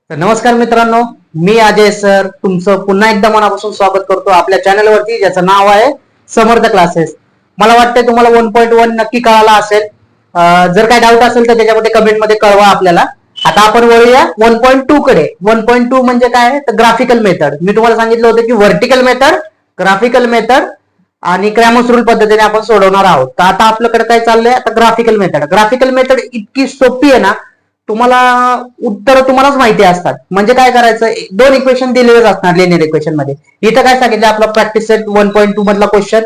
तर नमस्कार मित्रांनो, मी अजय सर तुमचं पुन्हा एकदा मनापासून स्वागत करतो आपल्या चॅनलवरती, ज्याचं नाव आहे समर्थ क्लासेस. मला वाटतं तुम्हाला 1.1 नक्की कळाला असेल. जर काही डाऊट असेल तर त्याच्यामध्ये कमेंटमध्ये कळवा आपल्याला. आता आपण वळूया 1.2 कडे. 1.2 म्हणजे काय, तर ग्राफिकल मेथड. मी तुम्हाला सांगितलं होतं की व्हर्टिकल मेथड, ग्राफिकल मेथड आणि क्रॅमर्स रूल पद्धतीने आपण सोडवणार आहोत. तर आता आपल्याकडे काय चाललंय, आता ग्राफिकल मेथड. ग्राफिकल मेथड इतकी सोपी आहे ना, तुम्हाला उत्तर तुम्हालाच माहिती असतात. म्हणजे काय करायचं, दोन इक्वेशन दिलेलेच असणार लिनियर इक्वेशन मध्ये. इथं काय सांगितलं, आपला प्रॅक्टिस सेट 1.2 मधला question,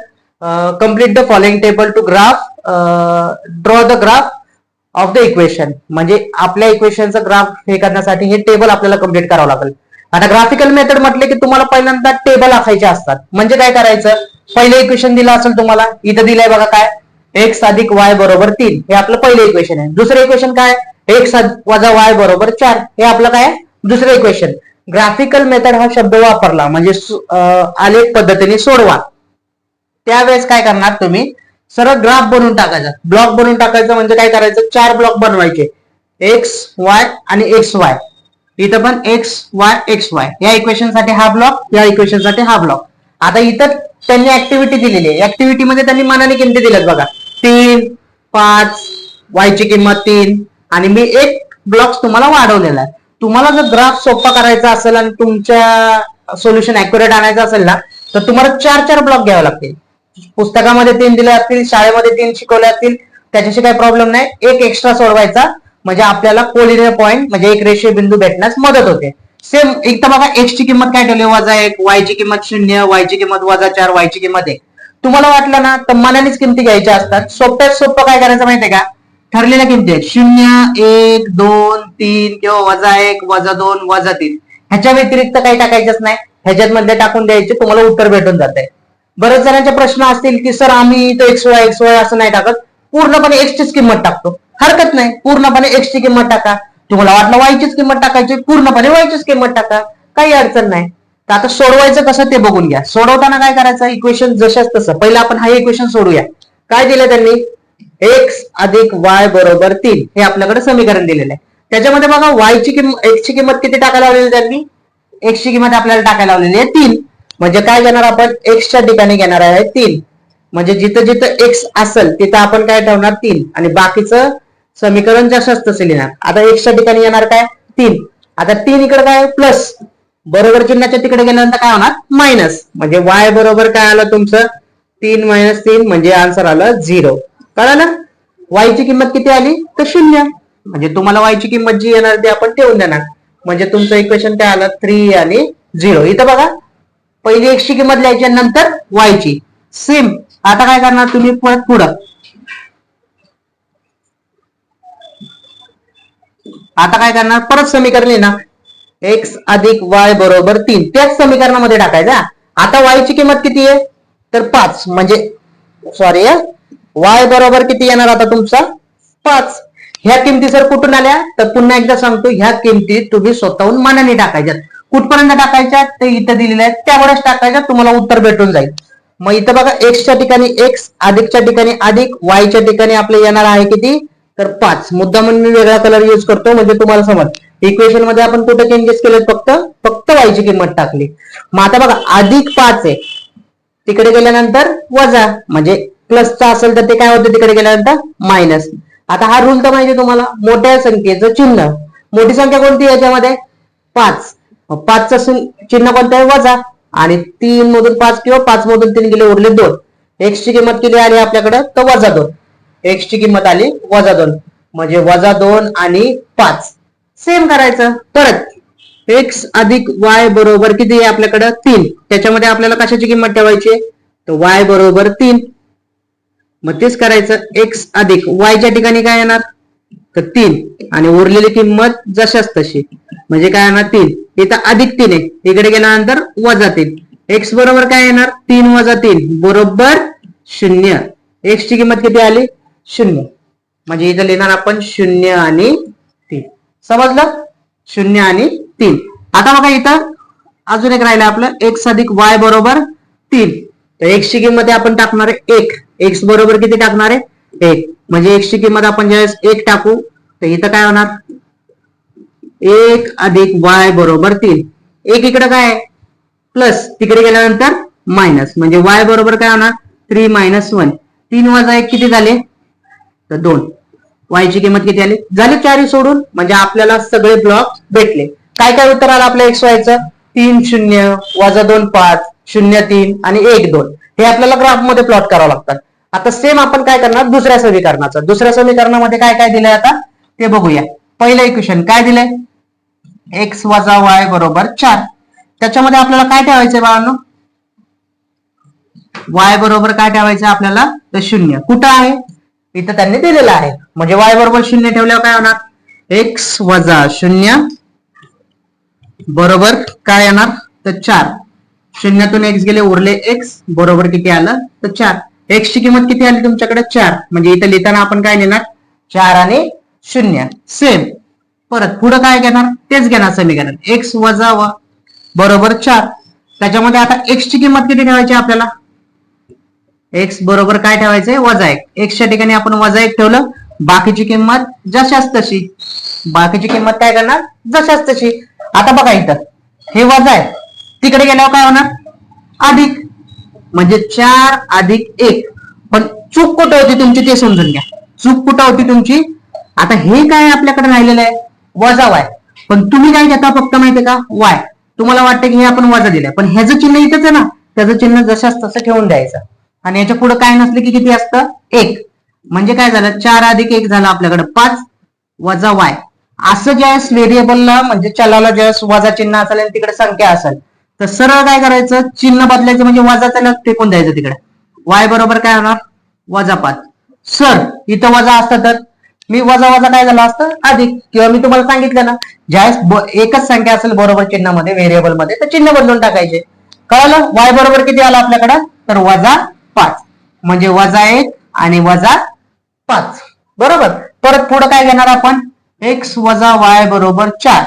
complete the following table to graph draw the graph of the equation. म्हणजे आपल्या इक्वेशनचा ग्राफ हे करण्यासाठी हे टेबल आपल्याला कम्प्लीट करावं लागेल. आता ग्राफिकल मेथड म्हटले की तुम्हाला पहिल्यांदा टेबल आखायचे असतात. म्हणजे काय करायचं, पहिले इक्वेशन दिलं असेल तुम्हाला, इथं दिलंय बघा काय, एक्स अधिक वाय बरोबर 3, हे आपलं पहिलं इक्वेशन आहे. दुसरं इक्वेशन काय, एक्स वजा वाय बरोबर 4, हे आपलं काय, दुसरं इक्वेशन. ग्राफिकल मेथड हा शब्द वापरला म्हणजे आलेख पद्धतीने सोडवा. त्यावेळेस काय करणार तुम्ही, सरळ ग्राफ बनवून टाकायचा, ब्लॉक बनवून टाकायचं. म्हणजे काय करायचं, 4 ब्लॉक बनवायचे, एक्स वाय आणि एक्स वाय. इथं पण एक्स वाय एक्स वाय, या इक्वेशन साठी हा ब्लॉक, या इक्वेशन साठी हा ब्लॉक. आता इथं त्यांनी ऍक्टिव्हिटी दिलेली आहे. ऍक्टिव्हिटी मध्ये त्यांनी मनाने किमती दिल्यात बघा, 3, 5, वायची किंमत 3, आणि मी एक ब्लॉक्स तुम्हाला वाढवलेला आहे. तुम्हाला जर ग्राफ सोपा करायचा असेल आणि तुमच्या सोल्युशन अॅक्युरेट आणायचं असेल ना, तर तुम्हाला 4 ब्लॉक घ्यावे लागतील. पुस्तकामध्ये 3 दिले असतील, शाळेमध्ये 3 शिकवले असतील, त्याच्याशी काही प्रॉब्लेम नाही. एक एक्स्ट्रा सोडवायचा म्हणजे आपल्याला कोलिनियर पॉईंट म्हणजे एक रेषीय बिंदू भेटण्यास मदत होते. सेम इथं बघा, एक्स ची किंमत काय ठेवली, -1, वाय ची किंमत 0, वाय ची किंमत -4, वाय ची किंमत 1. तुम्हाला वाटलं ना तर मनानेच किमती घ्यायच्या असतात. सोप्यात सोपं काय करायचं माहितीये का, ठरलेल्या किमती आहेत 0, 1, 2, 3 किंवा -1, -2, -3. ह्याच्या व्यतिरिक्त काही टाकायचंच नाही, ह्याच्यात मध्ये टाकून द्यायचे, तुम्हाला उत्तर भेटून जाते. बरेच जणांचे प्रश्न असतील की सर आम्ही तो एक्स वाय असं नाही टाकत, पूर्णपणे एक्स चीच किंमत टाकतो. हरकत नाही, पूर्णपणे एक्स ची किंमत टाका. तुम्हाला वाटलं वाय चीच किंमत टाकायची, पूर्णपणे वाय चीच किंमत टाका, काही अडचण नाही. तर आता सोडवायचं कसं ते बघून घ्या. सोडवताना काय करायचं, इक्वेशन जशाच तसं पहिलं आपण हा इक्वेशन सोडूया. काय दिलं त्यांनी, एक्स अधिक वाय बरोबर 3, हे आपल्याकडे समीकरण दिलेलं आहे. त्याच्यामध्ये बघा, वाय ची किंमत, एक्स ची किंमत किती टाकायला लावलेली त्यांनी, एक्स ची किंमत आपल्याला टाकायला लावलेली आहे 3. म्हणजे काय घेणार आपण, एक्सच्या ठिकाणी घेणार आहे 3. म्हणजे जिथं जिथं एक्स असेल तिथं आपण काय ठेवणार 3, आणि बाकीचं समीकरण जसंच तसं लिहिणार. आता एक्सच्या ठिकाणी येणार काय 3. आता 3 इकडे काय प्लस, बरोबर चिन्हाच्या तिकडे गेल्यानंतर काय होणार मायनस. म्हणजे वाय बरोबर काय आलं तुमचं, 3 - 3 म्हणजे आन्सर आलं 0. कळलं, वाय ची किंमत किती आली तर 0. म्हणजे तुम्हाला वाय ची किंमत जी येणार ती आपण ठेवून देणार. म्हणजे तुमचं इक्वेशन काय आलं 3 आणि 0. इथं बघा, पहिली एक्स ची किंमत लिहायची, नंतर वाय ची. सेम आता काय करणार तुम्ही, परत पुढं आता काय करणार, परत समीकरण लिहिणार, एक्स अधिक वाय बरोबर 3, त्याच समीकरणामध्ये टाकायचा. आता वाय ची किंमत किती आहे तर 5, म्हणजे सॉरी, वाय बरोबर किती येणार आता तुमचा 5. ह्या किमती सर कुठून आल्या, तर पुन्हा एकदा सांगतो, ह्या किमती तुम्ही स्वतःहून मनाने टाकायच्यात. कुठपर्यंत टाकायच्या ते इथं दिलेल्या आहेत, त्यावरच टाकायच्या, तुम्हाला उत्तर भेटून जाईल. मग इथं बघा, एक्सच्या ठिकाणी एक्स, अधिकच्या ठिकाणी अधिक, वायच्या ठिकाणी आपले येणार आहे किती तर 5. मुद्दा म्हणून मी वेगळा कलर यूज करतो म्हणजे तुम्हाला समज. इक्वेशन मध्ये आपण कुठे चेंजेस केले, फक्त वायची किंमत टाकली. मग आता बघा, अधिक 5 आहे, तिकडे गेल्यानंतर वजा, म्हणजे प्लसचा असेल तर ते काय होतं तिकडे गेल्यानंतर मायनस. आता हा रूल तर माहिती तुम्हाला, मोठ्या संख्येचं चिन्ह, मोठी संख्या कोणती याच्यामध्ये 5, 5चं चिन्ह कोणतं आहे वजा, आणि 3 मधून 5 किंवा 5 मधून 3 गेले, उरले 2. एक्स ची किंमत किती आली आपल्याकडे तर -2, एक्स ची किंमत आली -2, म्हणजे -2 आणि 5. सेम करायचं परत, एक्स अधिक वाय बरोबर किती आहे आपल्याकडे 3. त्याच्यामध्ये आपल्याला कशाची किंमत ठेवायची तर वाय बरोबर 3. मग तेच करायचं, एक्स अधिक वायच्या ठिकाणी काय येणार तर 3, आणि उरलेली किंमत जशाच तशी, म्हणजे काय येणार 3. इथं अधिक 3 आहे, इकडे गेल्यानंतर -3. एक्स बरोबर काय येणार 3 - 3 बरोबर 0. एक्स ची किंमत किती आली 0. म्हणजे इथं लिहिणार आपण 0 आणि 3. समजलं, 0 आणि 3. आता बघा, इथं अजून एक राहिलं आपलं, एक्स अधिक वाय बरोबर 3. तर एक्स ची किंमत आपण टाकणार आहे 1. एक्स बरोबर किती टाकणार आहे 1. म्हणजे एक्स ची किंमत आपण ज्यावेळेस 1 टाकू तर इथं काय होणार, 1 अधिक y बरोबर 3. एक इकडे काय प्लस, तिकडे गेल्यानंतर मायनस, म्हणजे y बरोबर काय होणार 3 - 1. 3 वजा 1 किती झाले तर 2. y ची किंमत किती आली झाली 4 सोडून, म्हणजे आपल्याला सगळे ब्लॉक भेटले. काय काय उत्तर आलं आपल्या x y चं 3 0 वजा 2 5 0 3 आणि 1 2. हे आपल्याला ग्राफ मध्ये प्लॉट करावं लागतात. आता सेम आपण काय करणार दुसऱ्या समीकरणाचं. दुसऱ्या समीकरणामध्ये काय काय दिलंय आता ते बघूया. पहिलं इक्वेशन काय दिलंय x वजा y बरोबर 4. त्याच्यामध्ये आपल्याला काय ठेवायचंय बाळांनो y बरोबर काय ठेवायचं आपल्याला तर 0. कुठं आहे इथं त्यांनी दिलेलं आहे, म्हणजे y बरोबर 0 ठेवल्यावर काय होणार x वजा 0 बरोबर काय येणार तर 4. 0तून x गेले उरले x बरोबर किती आलं तर 4. x ची किंमत किती आली तुमच्याकडे 4, म्हणजे इथं लिहिताना आपण काय लिहिणार 4 आणि 0. सेम परत पुढे काय घेणार तेच घेणार समीकरण x वजा y बरोबर 4. त्याच्यामध्ये आता x ची किंमत किती ठेवायची आपल्याला x बरोबर काय ठेवायचंय वजा 1. x च्या ठिकाणी आपण वजा 1 ठेवलं, बाकीची किंमत जशाच तशी, बाकीची किंमत काय करणार जशाच तशी. आता बघा इथं हे वजा आहे, तिकडे गेल्यावर काय होणार अधिक, म्हणजे 4 अधिक 1. पण चूक कुठं होती तुमची ते समजून घ्या. चूक कुठं होती तुमची आता हे काय आपल्याकडे राहिलेलं आहे वजा y, पण तुम्ही काय घेता फक्त माहितीये का y. तुम्हाला वाटतं की हे आपण वजा दिलंय, पण ह्याचं चिन्ह इथंच आहे ना, त्याचं चिन्ह जशाच तसं ठेवून द्यायचं. आणि याच्या पुढे काय नसलं की किती असतं 1, म्हणजे काय झालं 4 अधिक 1 झालं आपल्याकडे 5 वजा y. असं ज्यावेळेस व्हेरिएबलला म्हणजे चलाला ज्यावेळेस वजा चिन्ह असेल आणि तिकडे संख्या असेल तर सरळ काय करायचं चिन्ह बदलायचं, म्हणजे वजाचा फेकून द्यायचं तिकडे. y बरोबर काय होणार वजा 5. सर इथं वजा असतं तर मी वजा वजा काय झालं असतं अधिक, किंवा मी तुम्हाला सांगितलं ना ज्यावेळेस एकच संख्या असेल बरोबर चिन्हामध्ये व्हेरिएबल मध्ये तर चिन्ह बदलून टाकायचे. कळलं y बरोबर किती आला आपल्याकडे तर वजा 5, म्हणजे वजा 1 आणि वजा 5 बरोबर. परत पुढे काय घेणार आपण x वजा y बरोबर 4.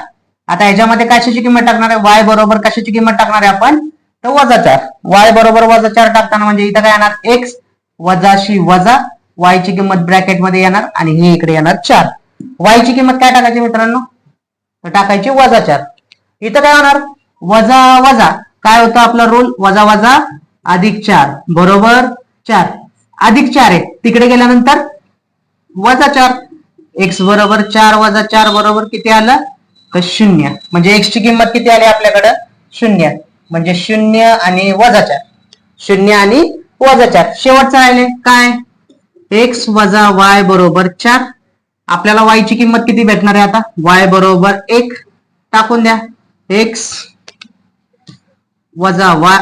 आता ह्याच्यामध्ये कशाची किंमत टाकणार आहे y बरोबर कशाची किंमत टाकणार आहे आपण तर वजा 4. y बरोबर वजा 4 टाकताना म्हणजे इथं काय येणार x वजाशी वजा y ची किंमत ब्रॅकेट मध्ये येणार आणि ही इकडे येणार 4. y ची किंमत काय टाकायची मित्रांनो तर टाकायची वजा 4. इथं काय होणार वजा वजा काय होतं आपला रूल वजा वजा अधिक 4 बरोबर 4. अधिक 4 आहे तिकडे गेल्यानंतर वजा 4. x बरोबर 4 वजा 4 बरोबर किती आलं तर 0, म्हणजे x ची किंमत किती आली आपल्याकडे 0, म्हणजे 0 आणि वजा 4. 0 आणि वजा 4. शेवटचं राहिले काय x वजा y बरोबर 4. आपल्याला y ची किंमत किती भेटणार आहे आता y बरोबर 1 टाकून द्या x वजा y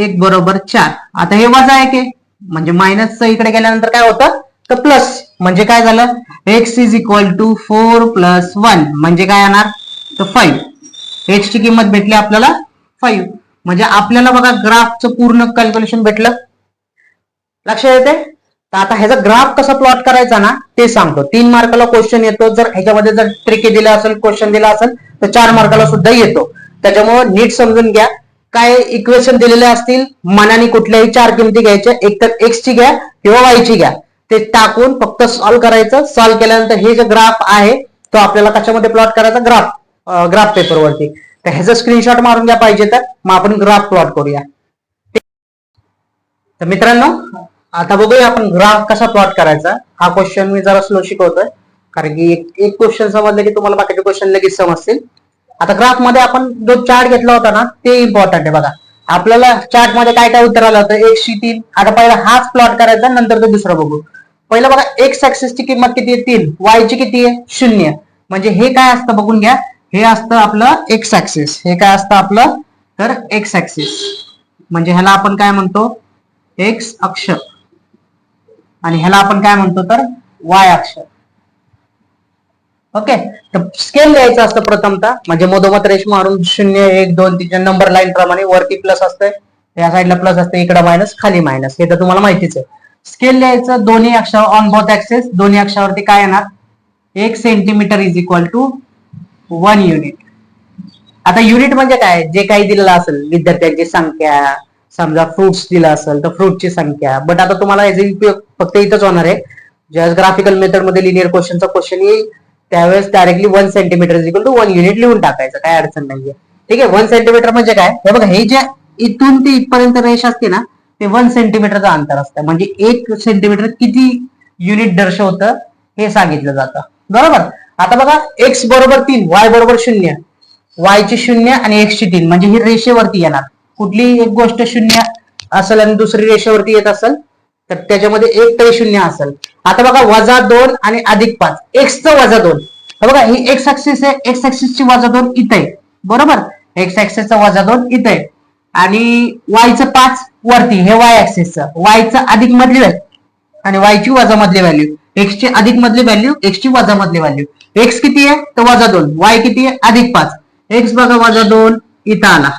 1 बरोबर 4. आता हे वजा 1 आहे म्हणजे मायनसचं इकडे गेल्यानंतर काय होतं तर प्लस, म्हणजे काय झालं x is equal to 4 plus 1 म्हणजे काय येणार तर 5. x ची किंमत भेटली आपल्याला 5, म्हणजे आपल्याला बघा ग्राफचं पूर्ण कॅल्क्युलेशन भेटलं. लक्षात येते. तर आता ह्याचा ग्राफ कसा प्लॉट करायचा ना ते सांगतो. 3 मार्काला क्वेश्चन येतो, जर ह्याच्यामध्ये जर ट्रिकी दिला असेल क्वेश्चन दिला असेल तर 4 मार्काला सुद्धा येतो. त्याच्यामुळे नीट समजून घ्या. काय इक्वेशन दिलेले असतील मनाने कुठल्याही 4 किमती घ्यायच्या, एक तर x ची घ्या किंवा y ची घ्या, ते टाकून फक्त सॉल्व्ह करायचं. सॉल्व्ह केल्यानंतर हे जे ग्राफ आहे तो आपल्याला कशामध्ये प्लॉट करायचा ग्राफ पेपरवरती. तर ह्याचा स्क्रीनशॉट मारून घ्या पाहिजे तर, मग आपण ग्राफ प्लॉट करूया. तर मित्रांनो आता बघूया आपण ग्राफ कसा प्लॉट करायचा. हा क्वेश्चन मी जरा स्लो शिकवतोय कारण की एक क्वेश्चन समजलं की तुम्हाला बाकीचे क्वेश्चन लगेच समजतील. आता ग्राफ मध्ये आपण जो चार्ट घेतला होता ना ते इम्पॉर्टंट आहे. बघा आपल्याला चार्ट मध्ये काय काय उत्तर आलं होतं 103. आता पहिला हाच प्लॉट करायचा, नंतर तो दुसरा बघू. पहिलं बघा एक्स ऍक्सिस ची किंमत किती आहे 3, वाय ची किती आहे 0. म्हणजे हे काय असतं बघून घ्या, हे असतं आपलं एक्स ऍक्सिस. हे काय असतं आपलं तर एक्स ऍक्सिस, म्हणजे ह्याला आपण काय म्हणतो एक्स अक्ष, आणि ह्याला आपण काय म्हणतो तर वाय अक्ष. ओके. तर स्केल लिहायचं असतं प्रथमतः, म्हणजे मधोमध रेष मारून 0 1 2 3 नंबर लाईन प्रमाणे वरती प्लस असतंय, या साईडला प्लस असते, इकडे मायनस, खाली मायनस. हे तर तुम्हाला माहितीच आहे. स्केल लिहायचं दोन्ही अक्षावर ऑन बोथ ऍक्सिस. दोन्ही अक्षावरती काय येणार 1 centimetre is equal to 1 unit. आता युनिट म्हणजे काय, जे काही दिलेलं असेल विद्यार्थ्यांची संख्या, समजा फ्रुट्स दिलं असेल तर फ्रूटची संख्या. बट आता तुम्हाला याचा उपयोग फक्त इथंच होणार आहे ज्यावेळेस ग्राफिकल मेथड मध्ये लिनियर क्वेश्चनचा क्वेश्चन येईल त्यावेळेस directly 1 centimetre is equal to 1 unit लिहून टाकायचं, काय अडचण नाहीये. ठीक आहे. 1 सेंटीमीटर म्हणजे काय, हे बघा, हे जे इथून ते इथपर्यंत रेष असते ना, ते 1 सेंटीमीटरचं अंतर असतं. म्हणजे 1 सेंटीमीटर किती युनिट दर्शवतं हे सांगितलं जातं. बरोबर. आता बघा, x बरोबर 3, y बरोबर 0, y ची 0 आणि x ची 3, म्हणजे ही रेषेवरती येणार. कुठली एक गोष्ट 0 असेल आणि दुसरी रेषेवरती येत असेल तर त्याच्यामध्ये एक तरी 0 असेल. आता बघा, -2 आणि +5, x चं -2. बघा, ही एक्स ऍक्सिस आहे, एक्स ऍक्सिसची -2 इथे आहे. बरोबर. एक्स ऍक्सिसचा -2 इथे आहे आणि वायचं 5 वरती, हे वाय ऍक्सिसचं. वायचं अधिक मधली व्हॅल्यू आणि वायची वजा मधली व्हॅल्यू, एक्स ची अधिक मधली व्हॅल्यू, एक्स ची वजा मधली व्हॅल्यू. एक्स किती आहे तर -2, वाय किती आहे +5. एक्स बघा -2 इथं आला.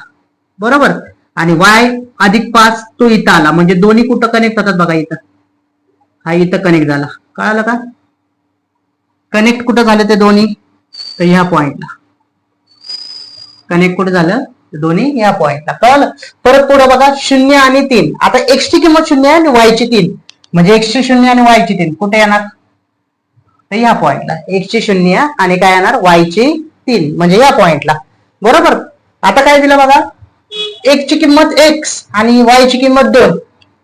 बरोबर. आणि वाय +5 तो इथं आला. म्हणजे दोन्ही कुठं कनेक्ट होतात बघा, इथं, हा इथं कनेक्ट झाला. कळालं का? कनेक्ट कुठं झालं ते दोन्ही, तर ह्या पॉइंटला कनेक्ट कुठं झालं, दोन्ही या पॉइंटला. कळलं. परत पुढे बघा, 0 आणि 3. आता एक्स ची किंमत 0 आहे आणि वाय ची 3, म्हणजे एक्स ची 0 आणि वाय ची 3 कुठे येणार, तर या पॉइंटला. एक्स ची 0 आणि काय येणार, वाय ची 3, म्हणजे या पॉइंटला. बरोबर. आता काय दिलं बघा, एक्स ची किंमत x आणि वाय ची किंमत 2.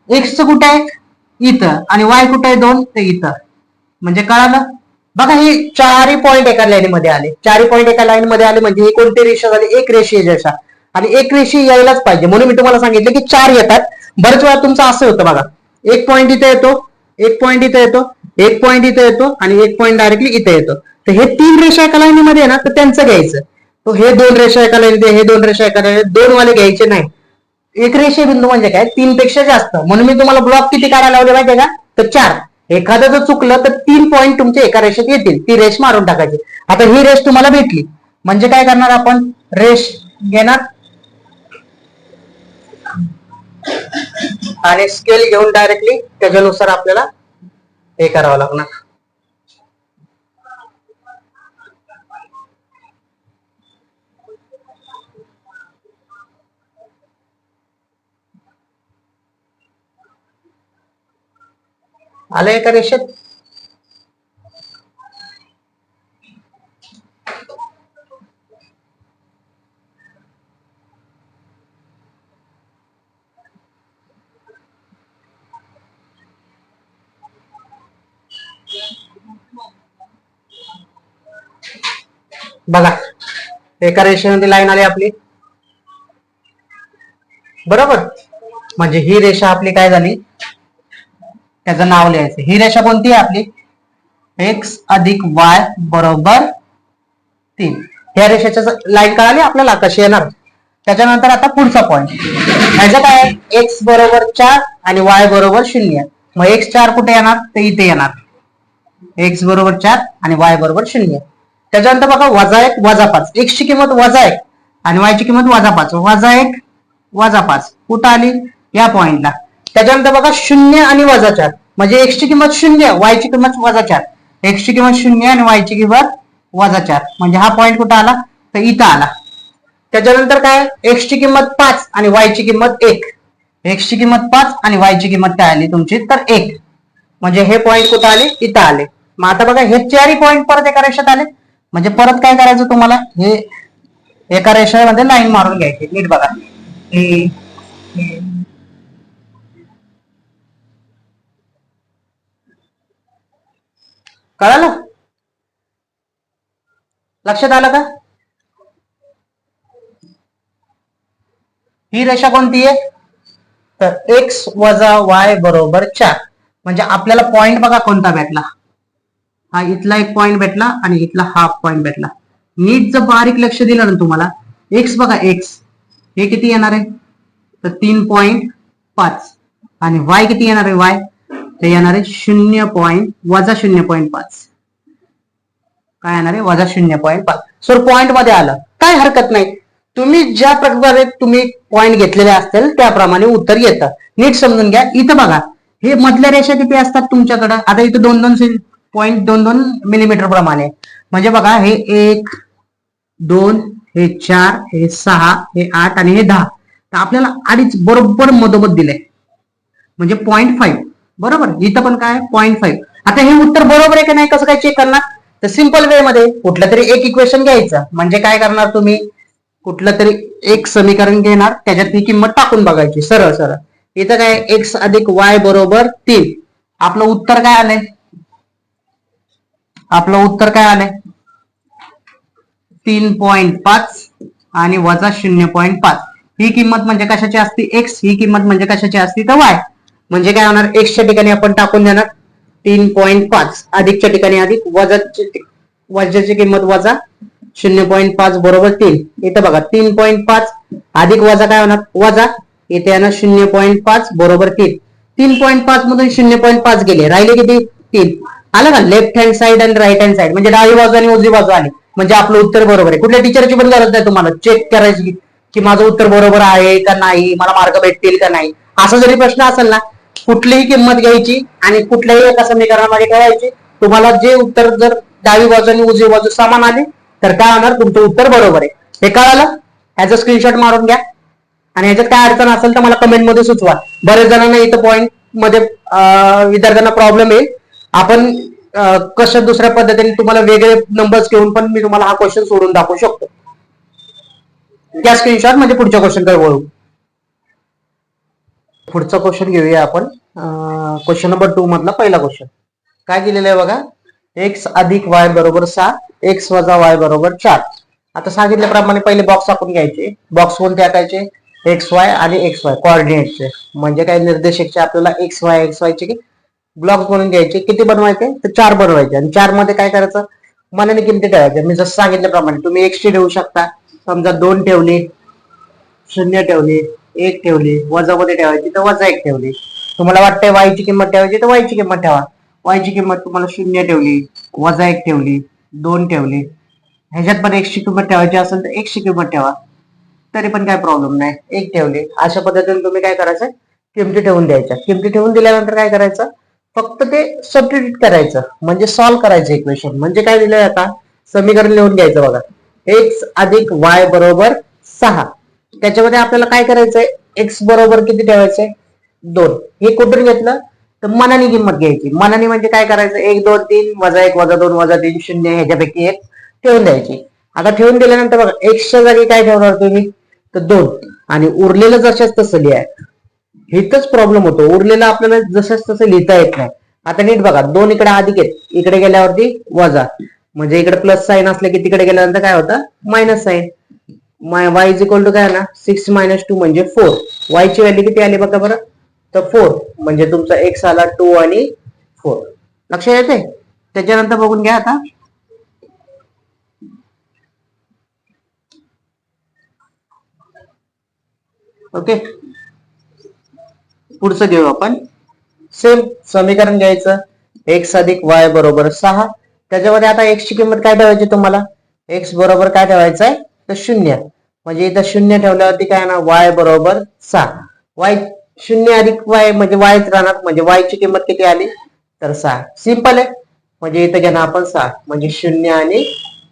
एक्स कुठे आहे इथं आणि वाय कुठे आहे 2 ते इथं, म्हणजे कळालं. बघा, हे चारही पॉईंट एका लाईन मध्ये आले. चारही पॉईंट एका लाईन मध्ये आले म्हणजे ही कोणती रेषा झाली, एक रेषीय रेषा. आणि एक रेषीय यायलाच पाहिजे, म्हणून मी तुम्हाला सांगितलं की 4 येतात. बरेच वेळा तुमचं असं होतं बघा, एक पॉईंट इथे येतो, एक पॉईंट इथे येतो, एक पॉईंट इथे येतो आणि एक पॉईंट डायरेक्टली इथे येतो. तर हे 3 रेषा एका लाईनीमध्ये आहे ना, तर त्यांचं घ्यायचं. तो हे 2 रेषा एका लाईनीत, हे 2 रेषा एका लाईनीत, 2 वाले घ्यायचे नाही. एक रेषीय बिंदू म्हणजे काय, 3 पेक्षा जास्त. म्हणून मी तुम्हाला ब्लॉक किती काढायला लावले माहितीये का, तर 4. एखादं जर चुकलं तर 3 पॉईंट तुमच्या एका रेषेत येतील, ती रेष मारून टाकायची. आता ही रेष तुम्हाला भेटली म्हणजे काय करणार, आपण रेष घेणार आणि स्केल घेऊन डायरेक्टली त्याच्यानुसार आपल्याला हे करावं लागणार. आलं एका रेषेत. बघा, एका रेषेमध्ये लाईन आली आपली. बरोबर. म्हणजे ही रेषा आपली काय झाली, त्याचं नाव लिहायचं. ही रेषा कोणती आहे आपली, एक्स अधिक वाय बरोबर 3. ह्या रेषेच्या लाईन कळाली आपल्याला कशी येणार. त्याच्यानंतर आता पुढचा पॉईंट, ह्याचं काय, एक्स बरोबर 4 आणि वाय बरोबर 0. मग एक्स 4 कुठे येणार, ते इथे येणार. एक्स बरोबर 4 आणि वाय बरोबर 0. त्याच्यानंतर बघा, -1 -5. एक्स ची किंमत -1 आणि वाय ची किंमत -5. -1 -5 कुठं आली, या पॉइंटला. त्याच्यानंतर बघा, 0 आणि -4, म्हणजे एक्स ची किंमत 0, वाय ची किंमत -4. एक्स ची किंमत 0 आणि वाय ची किंमत -4, म्हणजे हा पॉइंट कुठं आला, तर इथं आला. त्याच्यानंतर काय, एक्स ची किंमत 5 आणि वाय ची किंमत 1. एक्स ची किंमत 5 आणि वाय ची किंमत काय आली तुमची, तर 1, म्हणजे हे पॉइंट कुठं आले, इथं आले. मग आता बघा, हे 4ही पॉइंट परत एका रेषेत आले. म्हणजे परत काय करायचं तुम्हाला, हे एका रेषेमध्ये लाईन मारून घ्यायची. नीट बघा, कळालं, लक्षात आलं का. ही रेषा कोणती आहे, तर एक्स वजा वाय बरोबर 4. म्हणजे आपल्याला पॉइंट बघा कोणता भेटला, हा इथला एक पॉइंट भेटला आणि इथला हा पॉइंट भेटला. नीट जर बारीक लक्ष दिलं ना तुम्हाला, एक्स बघा, एक्स हे किती येणार आहे, तर 3.5 आणि वाय किती येणार आहे, वाय ते येणार आहे 0.5. काय येणार आहे, -0.5. सर पॉइंट मध्ये आलं, काय हरकत नाही. तुम्ही ज्या प्रकारे तुम्ही पॉइंट घेतलेले असतील त्याप्रमाणे उत्तर येतं. नीट समजून घ्या. इथं बघा, हे मधल्या रेषा किती असतात तुमच्याकडे, आता इथं 2-2 पॉइंट 2-2 मिलीमीटर प्रमाणे. म्हणजे बघा, हे 1 2 हे 4 हे 6 हे 8 आणि हे 10. तर आपल्याला अडीच बरोबर मधोमध दिलंय, म्हणजे 0.5. बरोबर. इथं पण काय 0.5. आता हे उत्तर बरोबर आहे की नाही कसं काय चेक करणार, तर सिंपल वे मध्ये कुठलं तरी एक इक्वेशन घ्यायचं, म्हणजे काय करणार तुम्ही, कुठलं तरी एक समीकरण घेणार, त्याच्यात ती किंमत टाकून बघायची सरळ सरळ. इथं काय एक्स अधिक वाय बरोबर 3. आपलं उत्तर काय आलंय, आपलं उत्तर काय आलंय 3.5 आणि वजा 0.5. ही किंमत म्हणजे कशाची असती, एक्स. ही किंमत म्हणजे कशाची असती तर वाय. म्हणजे काय होणार, एक्सच्या ठिकाणी आपण टाकून देणार 3.5, अधिकच्या ठिकाणी अधिक, वजाची किंमत वजा 0.5 बरोबर 3. इथं बघा 3.5 अधिक वजा काय होणार वजा, इथे येणार 0.5 बरोबर 3. 3.5 मधून 0.5 गेले, राहिले किती 3. आलं का, लेफ्ट हँड साइड आणि राईट हँड साइड, म्हणजे डावी बाजू आणि उजवी बाजू आली, म्हणजे आपलं उत्तर बरोबर आहे. कुठल्या टीचरची पण गरज नाही तुम्हाला चेक करायची की माझं उत्तर बरोबर आहे का नाही, मला मार्क भेटतील का नाही. असा जरी प्रश्न असेल ना, कुठलीही किंमत घ्यायची आणि कुठल्याही एका समीकरणामध्ये ठेवायची. तुम्हाला जे उत्तर जर डावी बाजू आणि उजवी बाजू समान आली तर काय होणार, तुमचं उत्तर बरोबर आहे. हे कळालं, ह्याचा स्क्रीनशॉट मारून घ्या आणि ह्याच्यात काय अडचण असेल तर मला कमेंट मध्ये सुचवा. बरेच जणांना इथं पॉइंट मध्ये विद्यार्थ्यांना प्रॉब्लेम येईल. आपण कशा दुसऱ्या पद्धतीने तुम्हाला वेगळे नंबर्स घेऊन पण मी तुम्हाला हा क्वेश्चन सोडून दाखवू शकतो. त्या स्क्रीनशॉट म्हणजे पुढच्या क्वेश्चनकडे वळू. पुढचा क्वेश्चन घेऊया आपण. क्वेश्चन नंबर 2 मधला पहिला क्वेश्चन काय दिलेलं आहे बघा, एक्स अधिक वाय बरोबर 6, एक्स वजा वाय बरोबर 4. आता सांगितल्याप्रमाणे पहिले बॉक्स आपण घ्यायचे. बॉक्स कोणते टाकायचे, एक्स वाय आणि एक्स वाय कोऑर्डिनेटचे, म्हणजे काय निर्देशकचे आपल्याला एक्स वाय चे ब्लॉक्स बनवून घ्यायचे. किती बनवायचे तर 4 बनवायचे. आणि 4 मध्ये काय करायचं, मनाने किमती ठेवायच्या. मी जसं सांगितल्याप्रमाणे तुम्ही एक्स ची ठेवू शकता, समजा 2 ठेवली, 0 ठेवली, 1 ठेवली, वजा मध्ये ठेवायची तर वजा 1 ठेवली. तुम्हाला वाटतंय वाय ची किंमत ठेवायची तर वाय ची किंमत ठेवा. वाय ची किंमत तुम्हाला 0 ठेवली, वजा 1 ठेवली, 2 ठेवली, ह्याच्यात पण एक्स ची किंमत ठेवायची असेल तर एक्स ची किंमत ठेवा, तरी पण काय प्रॉब्लेम नाही. 1 ठेवली. अशा पद्धतीने तुम्ही काय करायचं, किमती ठेवून द्यायच्या. किमती ठेवून दिल्यानंतर काय करायचं, फक्त ते सबस्टिट्यूट करायचं, म्हणजे सॉल्व्ह करायचं इक्वेशन. म्हणजे काय दिलंय आता, समीकरण लिहून घ्यायचं बघा, एक्स अधिक वाय बरोबर 6. त्याच्यामध्ये आपल्याला काय करायचंय, एक्स बरोबर किती ठेवायचंय 2. हे कुठून घेतलं तर मनानी किंमत घ्यायची. मनानी म्हणजे काय करायचं, 1 2 3 वजा 1 वजा 2 वजा 3 0, ह्याच्यापैकी एक ठेवून द्यायची. आता ठेवून दिल्यानंतर बघा, एक्सच्या जागी काय ठेवणार तुम्ही तर 2, आणि उरलेलं जशाच तसं लिहा. इथंच प्रॉब्लेम होतो, उरलेलं आपल्याला जसंच तसं लिहिता येत नाही. आता नीट बघा, 2 इकडे अधिक आहेत, इकडे गेल्यावरती वजा, म्हणजे इकडे प्लस साईन असले की तिकडे गेल्यानंतर काय होतं minus sign. Y is equal to काय ना 6 - 2 म्हणजे 4. वाय ची व्हॅल्यू किती आली बघा बरं तर 4, म्हणजे तुमचा एक्स आला 2 आणि 4. लक्षात येते. त्याच्यानंतर बघून घ्या आता, ओके पुढचं घेऊ आपण. सेम समीकरण घ्यायचं, एक्स अधिक वाय बरोबर 6. त्याच्यामध्ये आता एक्स ची किंमत काय ठेवायची तुम्हाला, एक्स बरोबर काय ठेवायचंय तर 0, म्हणजे इथं 0 ठेवल्यावरती काय ना वाय बरोबर 6. वाय 0 अधिक वाय म्हणजे वायच राहणार, म्हणजे वाय ची किंमत किती आली तर 6. सिंपल आहे, म्हणजे इथं घेणार आपण 6, म्हणजे 0 आणि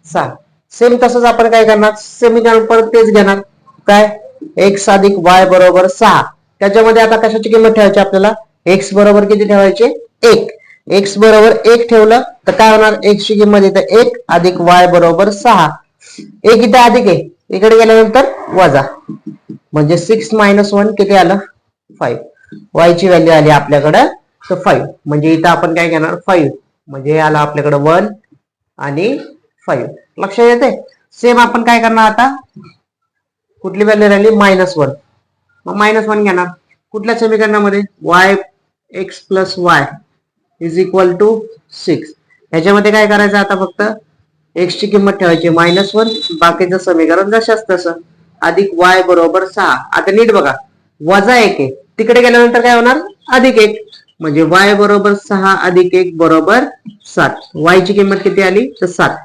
6. सेम तसंच आपण काय करणार, समीकरण परत तेच घेणार, काय एक्स अधिक वाय बरोबर 6. त्याच्यामध्ये आता कशाची किंमत ठेवायची आपल्याला, एक्स बरोबर किती ठेवायचे 1. एक्स बरोबर 1 ठेवलं तर काय होणार, एक्स ची किंमत इथं 1 अधिक वाय बरोबर 6. 1 इथं अधिक आहे, इकडे गेल्यानंतर वजा, म्हणजे 6 - 1 किती आलं 5. वाय ची व्हॅल्यू आली आपल्याकडं तर 5, म्हणजे इथं आपण काय घेणार 5, म्हणजे आला आपल्याकडे 1 आणि 5. लक्षात येते. सेम आपण काय करणार आता, कुठली व्हॅल्यू राहिली -1, मग -1 घेणार कुठल्या समीकरणामध्ये, Y X plus Y is equal to 6. ह्याच्यामध्ये काय करायचं आता, फक्त एक्स ची किंमत ठेवायची -1, बाकीचं समीकरण जशाच तसं, अधिक वाय बरोबर 6. आता नीट बघा, वजा 1 आहे, तिकडे गेल्यानंतर काय होणार अधिक 1, म्हणजे वाय बरोबर 6 अधिक 1 बरोबर 7. वाय ची किंमत किती आली तर 7.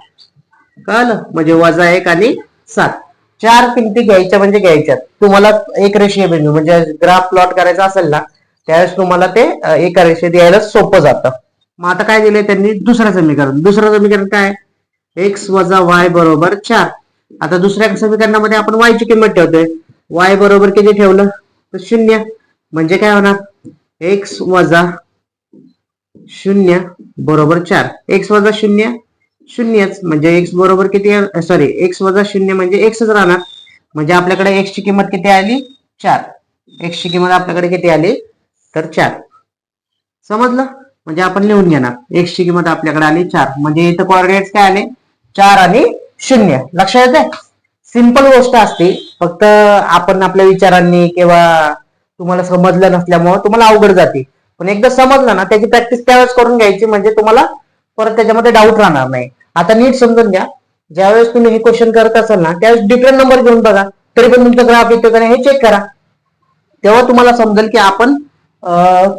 कळलं, म्हणजे वजा 1 आणि 7. 4 किमती घ्यायच्या म्हणजे घ्यायच्यात. तुम्हाला एक रेषीय बिंदू म्हणजे ग्राफ प्लॉट करायचा असेल ना, त्यावेळेस तुम्हाला ते एका रेषेत यायला सोपं जातं. मग आता काय दिलंय त्यांनी, दुसरं समीकरण. दुसरं समीकरण काय, एक्स वजा वाय बरोबर 4. आता दुसऱ्या समीकरणामध्ये आपण वाय ची किंमत ठेवतोय, वाय बरोबर किती ठेवलं तर 0, म्हणजे काय होणार एक्स वजा 0 बरोबर 4. एक्स वजा 0 शून्यच, म्हणजे एक्स बरोबर किती, सॉरी एक्स वजा शून्य म्हणजे एक्सच राहणार. म्हणजे आपल्याकडे एक्स ची किंमत किती आली, 4. एक्स ची किंमत आपल्याकडे किती आली तर 4. समजलं? म्हणजे आपण लिहून घेणार एक्स ची किंमत आपल्याकडे आली 4. म्हणजे इथं कोऑर्डिनेट्स काय आले, 4 आणि 0. लक्षात येते? सिंपल गोष्ट असते, फक्त आपण आपल्या विचारांनी किंवा तुम्हाला समजलं नसल्यामुळे तुम्हाला अवघड जाते. पण एकदा समजलं ना, त्याची प्रॅक्टिस त्यावेळेस करून घ्यायची, म्हणजे तुम्हाला परत त्याच्यामध्ये डाऊट राहणार नाही. आता नीट समजून घ्या, ज्यावेळेस तुम्ही हे क्वेश्चन करत असाल ना, त्यावेळेस डिफरंट नंबर घेऊन बघा, तरी पण तुमचा ग्राफ येतो का नाही हे चेक करा. तेव्हा तुम्हाला समजेल की आपण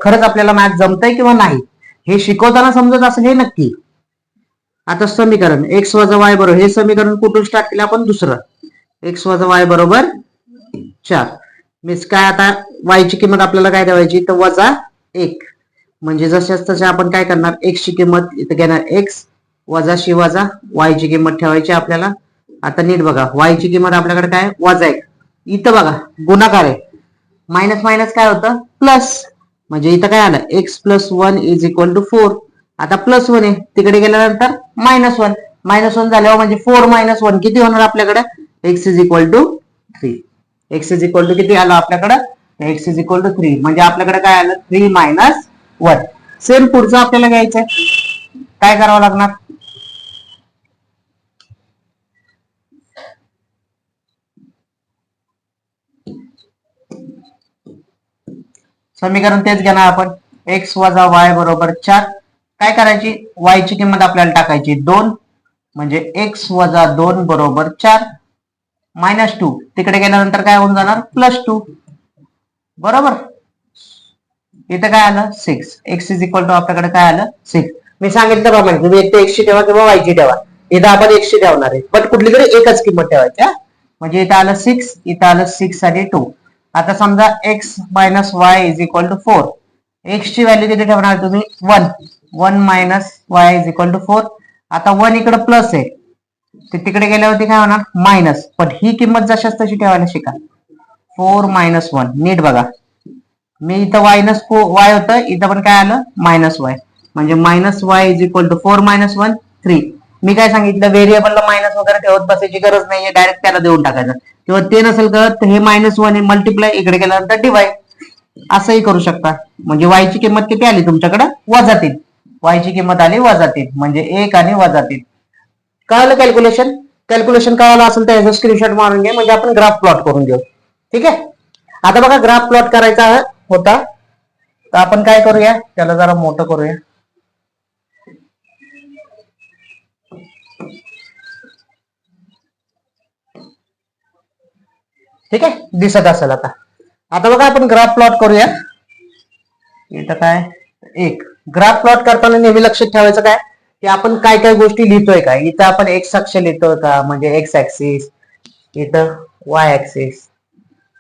खरंच आपल्याला मॅथ जमतंय किंवा नाही. हे शिकवताना समजत असेल हे नक्की. आता समीकरण एक्स वजा वाय बरोबर, हे समीकरण कुठून स्टार्ट केलं आपण, दुसरं. एक्स वजा वाय बरोबर 4. मीन्स काय, आता वाय ची किंमत आपल्याला काय ठेवायची तर वजा 1. म्हणजे जशाच तसे आपण काय करणार, एक्स ची किंमत इथं घेणार एक्स वजा शी वजा वाय ची किंमत ठेवायची आपल्याला. आता नीट बघा, वाय ची किंमत आपल्याकडे काय वजा 1. इथं बघा गुणाकार आहे, मायनस मायनस काय होतं प्लस. म्हणजे इथं काय आलं, X plus 1 is equal to 4. आता प्लस 1 आहे, तिकडे गेल्यानंतर -1. -1 झाल्यावर म्हणजे 4 - 1 किती होणार आपल्याकडे, X is equal to 3. X is equal to किती आलं आपल्याकडे, एक्स इज इक्वल टू 3. म्हणजे आपल्याकडे काय आलं 3 - 1. सेम पुढचं आपल्याला घ्यायचंय, काय करावं लागणार, समीकरण तेच घेणार आपण, एक्स वजा वाय बरोबर 4. काय करायची, वाय ची किंमत आपल्याला टाकायची 2. म्हणजे एक्स वजा 2 बरोबर 4 -2. तिकडे गेल्यानंतर काय होऊन जाणार +2. बरोबर. इथं काय आलं 6. एक्स इज इक्वल टू आपल्याकडे काय आलं 6. मी सांगितलं प्रमाणे तुम्ही एक एक्स ची ठेवा किंवा वाय ची ठेवा. इथं आपण एक्स ची ठेवणार आहे, पण कुठली तरी एकच किंमत ठेवायची. म्हणजे इथं आलं 6, इथं आलं 6 आणि 2. आता समजा x - y is equal to 4. X ची व्हॅल्यू किती ठेवणार तुम्ही 1. 1 - y इज इक्वल टू 4. आता 1 इकडे प्लस आहे, ते तिकडे गेल्यावरती काय होणार मायनस. पण ही किंमत जशाच तशी ठेवायला शिका. 4 - 1. नीट बघा, मी इथं वाय होतं, इथं पण काय आलं -y. म्हणजे -y इज इक्वल टू 4 - 1 3. मी काय सांगितलं, व्हेरिएबलला मायनस वगैरे ठेवत बसायची गरज नाहीये, डायरेक्ट त्याला देऊन टाकायचं. किंवा ते नसेल तर हे -1 आहे, मल्टिप्लाय इकडे गेल्यानंतर डिवाइड असंही करू शकता. म्हणजे वाय ची किंमत किती आली तुमच्याकडे -3. वाय ची किंमत आली -3, म्हणजे 1 आणि -3. कळलं कॅल्क्युलेशन? कॅल्क्युलेशन कळालं असेल तर याचा स्क्रीनशॉट मारून घ्या, म्हणजे आपण ग्राफ प्लॉट करून घेऊ. ठीक आहे. आता बघा, ग्राफ प्लॉट करायचा होता, तर आपण काय करूया, त्याला जरा मोठं करूया. ठीक आहे, दिसत असेल आता. आता बघा आपण ग्राफ प्लॉट करूया. इथं काय, एक ग्राफ प्लॉट करताना नेहमी लक्षात ठेवायचं काय, की आपण काय काय गोष्टी लिहितोय का. इथं आपण एक्स अक्ष लिहितोय का, म्हणजे एक्स ऍक्सिस, इथं वाय ऍक्सिस.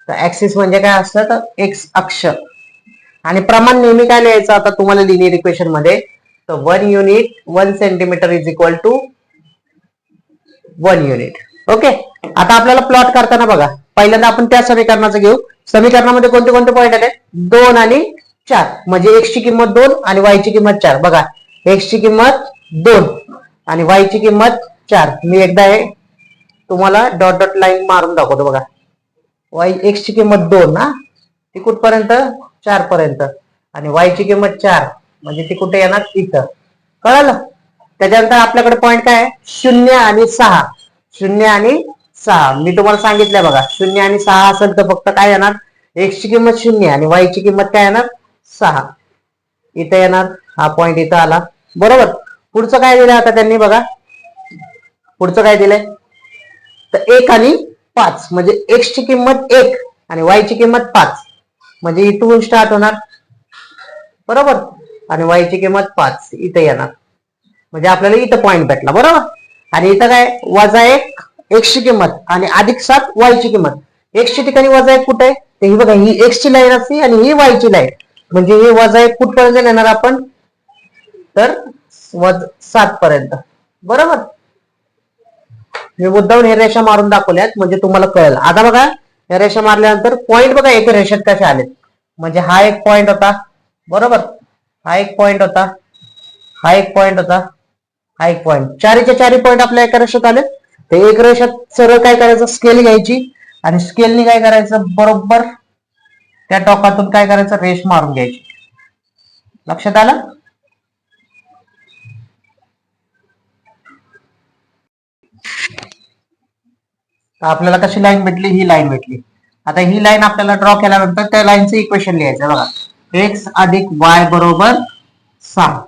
तर ऍक्सिस म्हणजे काय असतं तर एक्स अक्ष. आणि प्रमाण नेहमी काय लिहायचं, आता तुम्हाला लिनियर इक्वेशन मध्ये, तर 1 unit 1 centimetre is equal to 1 unit. Okay. आता आपल्याला प्लॉट करताना बघा, पहिल्यांदा आपण त्या समीकरणाचं घेऊ. समीकरणामध्ये कोणते कोणते पॉईंट आले, 2 आणि 4. म्हणजे एक्स ची किंमत 2 आणि वाय ची किंमत 4. बघा, एक्स ची किंमत 2 आणि वाय ची किंमत 4. मी एकदा हे तुम्हाला डॉट डॉट लाईन मारून दाखवतो. बघा, वाय एक्स ची किंमत 2 ना, ती कुठपर्यंत 4 पर्यंत, आणि वाय ची किंमत 4 म्हणजे ती कुठे येणार इथं. कळलं? त्याच्यानंतर आपल्याकडे पॉईंट काय आहे, 0 आणि 6. 0 आणि 6 मी तुम्हाला सांगितलंय बघा, 0 आणि 6 असेल तर फक्त काय येणार, एक्स ची किंमत 0 आणि वाय ची किंमत काय येणार 6. इथे येणार, हा पॉईंट इथं आला. बरोबर. पुढचं काय दिलं आता त्यांनी, बघा पुढचं काय दिलंय, तर 1 आणि 5. म्हणजे एक्स ची किंमत 1 आणि वाय ची किंमत 5. म्हणजे इथून स्टार्ट होणार, बरोबर, आणि वाय ची किंमत 5 इथे येणार. म्हणजे आपल्याला इथं पॉईंट भेटला. बरोबर. आणि इथं काय, -1 एक्स ची किंमत आणि +7 वाय ची किंमत. एक्स ची ठिकाणी -1 कुठे आहे, ते ही बघा, ही एक्स ची लाईन असते आणि ही वाय ची लाईन. म्हणजे हे -1 कुठपर्यंत येणार आपण, तर 7 पर्यंत. बरोबर. मी मुद्दाम हे रेषा मारून दाखवल्यात म्हणजे तुम्हाला कळेल. आता बघा, या रेषा मारल्यानंतर पॉईंट बघा एक रेषेत कसे आले. म्हणजे हा एक पॉईंट होता, बरोबर, हा एक पॉईंट होता, हा एक पॉईंट होता, हा एक पॉईंट, चारीच्या चारी पॉईंट आपल्या एका रेषेत आले. ते एक रेषेत सरळ काय करायचं, स्केल घ्यायची आणि स्केलनी काय करायचं, बरोबर त्या टोकातून काय करायचं, रेष मारून घ्यायची. लक्षात आलं? आपल्याला कशी लाईन भेटली, ही लाईन भेटली. आता ही लाईन आपल्याला ड्रॉ केल्यानंतर त्या लाईनचं इक्वेशन लिहायचं बघा. एक्स अधिक वाय बरोबर 6.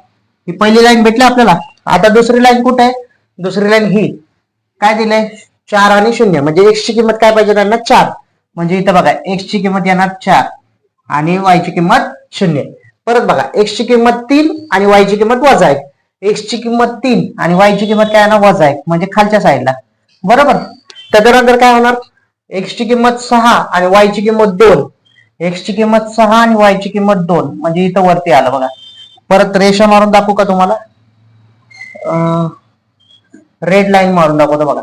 ही पहिली लाईन भेटली आपल्याला. आता दुसरी लाईन कुठे आहे, दुसरी लाईन ही काय दिलंय, 4 आणि 0, म्हणजे एक्स ची किंमत काय पाहिजे त्यांना, 4. म्हणजे इथं बघा एक्स ची किंमत येणार 4 आणि वाय ची किंमत 0. परत बघा एक्स ची किंमत 3 आणि वाय ची किंमत वजा 1. एक्स ची किंमत 3 आणि वाय ची किंमत काय येणार, वजा 1, म्हणजे खालच्या साईडला. बरोबर. त्याच्यानंतर काय होणार, एक्स ची किंमत 6 आणि वाय ची किंमत 2. एक्स ची किंमत 6 आणि वाय ची किंमत 2, म्हणजे इथं वरती आलं बघा. परत रेषा मारून दाखवू का तुम्हाला, रेड लाईन मारून दाखवतो बघा.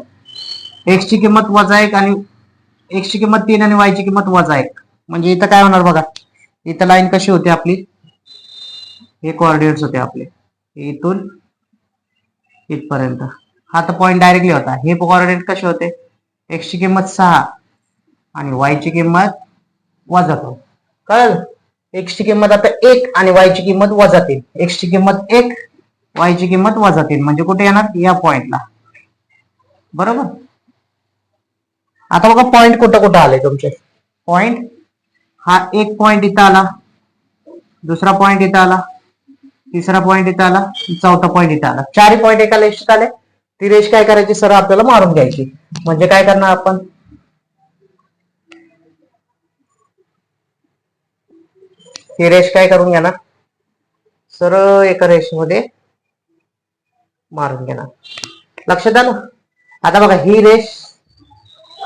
एक्स ची किंमत वजा 1 आणि एक्स ची किंमत 3 आणि वाय ची किंमत वजा 1, म्हणजे इथं काय होणार बघा. इथं लाईन कशी होती आपली, हे कोऑर्डिनेट्स होते आपले, इथून इथपर्यंत. हा तर पॉईंट डायरेक्टली होता. हे कोऑर्डिनेट कसे होते, एक्स ची किंमत 6 आणि वाय ची किंमत वजा 2. कळलं? एक्स ची किंमत आता 1 आणि वाय ची किंमत वजा 3. एक्स ची किंमत 1, वाय ची किंमत वजा 3, म्हणजे कुठे येणार, या पॉइंटला. बरोबर. आता बघा पॉइंट कुठं कुठं आले तुमचे. पॉइंट हा एक पॉइंट इथं आला, दुसरा पॉइंट इथं आला, तिसरा पॉइंट इथं आला, चौथा पॉइंट इथं आला. 4 पॉइंट एका रेषेत आले. ती रेष काय करायची, सरळ आपल्याला मारून घ्यायची. म्हणजे काय करणार आपण, ही रेष काय करून घेणार, सरळ एका रेषेमध्ये मारून घेणार. लक्षात आलं? आता बघा ही रेष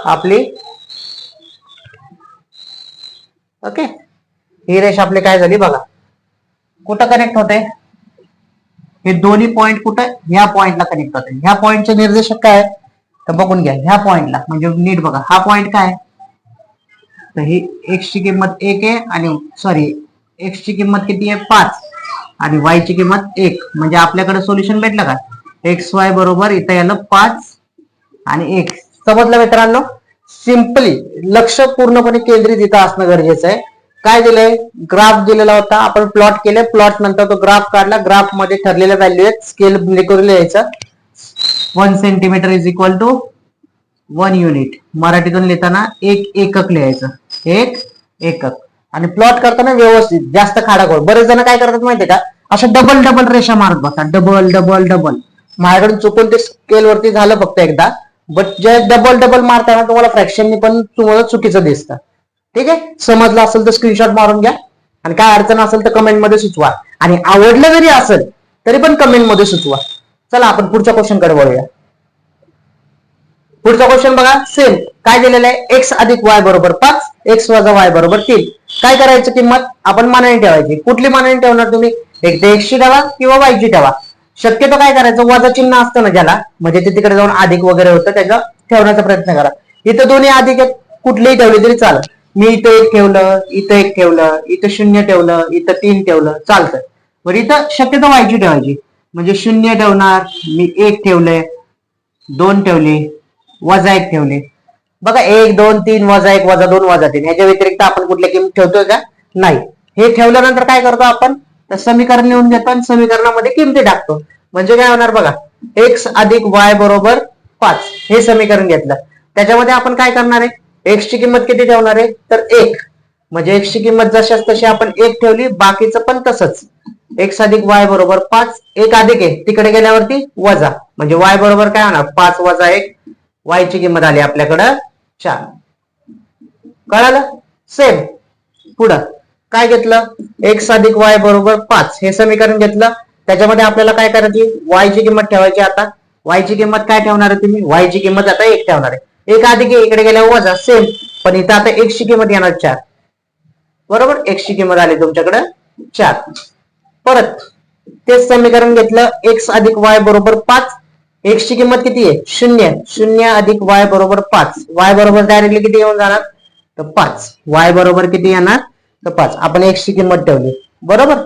आपली, ओके, ही रेष आपली काय झाली बघा, कुठं कनेक्ट होते, हे दोन्ही पॉइंट कुठं, ह्या पॉइंटला कनेक्ट होते. ह्या पॉइंटचे निर्देशक काय आहे तर बघून घ्या. ह्या पॉइंटला म्हणजे नीट बघा, हा पॉइंट काय आहे, तर ही एक्स ची किंमत 1 आहे आणि सॉरी एक्स ची किंमत किती आहे, 5 आणि वाय ची किंमत 1, म्हणजे आपल्याकडे सोल्युशन भेटलं का, एक्स वाय बरोबर इथं याला 5 आणि 1. समजलं मित्रांनो? सिंपली लक्ष पूर्णपणे केंद्रित इथं असणं गरजेचं आहे. काय दिलंय, ग्राफ दिलेला होता, आपण प्लॉट केले, प्लॉट नंतर तो ग्राफ काढला, ग्राफ मध्ये ठरलेल्या व्हॅल्यू आहेत, स्केल करून लिहायचं. 1 centimetre is equal to 1 unit. मराठीतून लिहिताना एक एकक लिहायचं, एक एकक. आणि प्लॉट करताना व्यवस्थित, जास्त खाडाखोड. बरेच जण काय करतात माहितीये का, अशा डबल डबल रेषा मारत बसतात, डबल डबल डबल. माझ्याकडून चुकून ते स्केल वरती झालं फक्त एकदा, बट जे डबल डबल मारताना तुम्हाला फ्रॅक्शननी पण तुम्हाला चुकीचं दिसतं. ठीक आहे, समजलं असेल तर स्क्रीनशॉट मारून घ्या आणि काय अडचण असेल तर कमेंट मध्ये सुचवा. आणि आवडलं जरी असेल तरी पण कमेंट मध्ये सुचवा. चला आपण पुढच्या क्वेश्चन कडे वळूया. पुढचा क्वेश्चन बघा, सेम काय दिलेलं आहे, एक्स अधिक वाय बरोबर 5, एक्स वजा वाय बरोबर 3. काय करायचं, किंमत आपण मानाने ठेवायची. कुठली मानाने ठेवणार तुम्ही, एक तर एक्स ची ठेवा किंवा वाय ची ठेवा. शक्यतो काय करायचं, वजा चिन्ह असतं ना ज्याला, म्हणजे ते तिकडे जाऊन अधिक वगैरे होतं, त्याचा ठेवण्याचा प्रयत्न करा. इथं दोन्ही अधिक कुठलीही ठेवली तरी चालत. मी इथं 1 ठेवलं, इथं 1 ठेवलं, इथं 0 ठेवलं, इथं 3 ठेवलं, चालतं. बरं इथं शक्यतो वाय ची ठेवायची, म्हणजे 0 ठेवणार, मी 1 ठेवलंय, 2 ठेवले, वजा 1 ठेवले. बघा 1 2 3 वजा 1 वजा 2 वजा 3, याच्या व्यतिरिक्त आपण कुठल्या किंमत ठेवतोय का, नाही. हे ठेवल्यानंतर काय करतो आपण, तर समीकरण लिहून घेतो आणि समीकरणामध्ये किमती टाकतो. म्हणजे काय होणार बघा, एक्स अधिक वाय बरोबर 5 हे समीकरण घेतलं. त्याच्यामध्ये आपण काय करणार आहे, एक्स ची किंमत किती ठेवणार आहे, तर 1. म्हणजे एक्स ची किंमत जशाच तशी आपण 1 ठेवली, बाकीचं पण तसंच. एक्स अधिक वाय बरोबर 5, 1 अधिक आहे तिकडे गेल्यावरती वजा, म्हणजे वाय बरोबर काय होणार, 5 वजा 1, वाय ची किंमत आली आपल्याकडं 4. कळालं? सेम पुढं काय घेतलं, एक्स अधिक वाय बरोबर 5 हे समीकरण घेतलं. त्याच्यामध्ये आपल्याला काय करायची, वाय ची किंमत ठेवायची. आता वाय ची किंमत काय ठेवणार आहे तुम्ही, वाय ची किंमत आता 1 ठेवणार आहे. 1 अधिक इकडे गेल्यावर वजा, सेम, पण इथं आता एक्स ची किंमत येणार 4. बरोबर, एक्स ची किंमत आली तुमच्याकडे 4. परत तेच समीकरण घेतलं, एक्स अधिक वाय बरोबर 5, एक्स ची किंमत किती आहे, 0, 0 अधिक वाय बरोबर 5, वाय बरोबर डायरेक्टली किती येऊन जाणार, तर 5. वाय बरोबर किती येणार, तर 5. आपण एक्स ची किंमत ठेवली, बरोबर,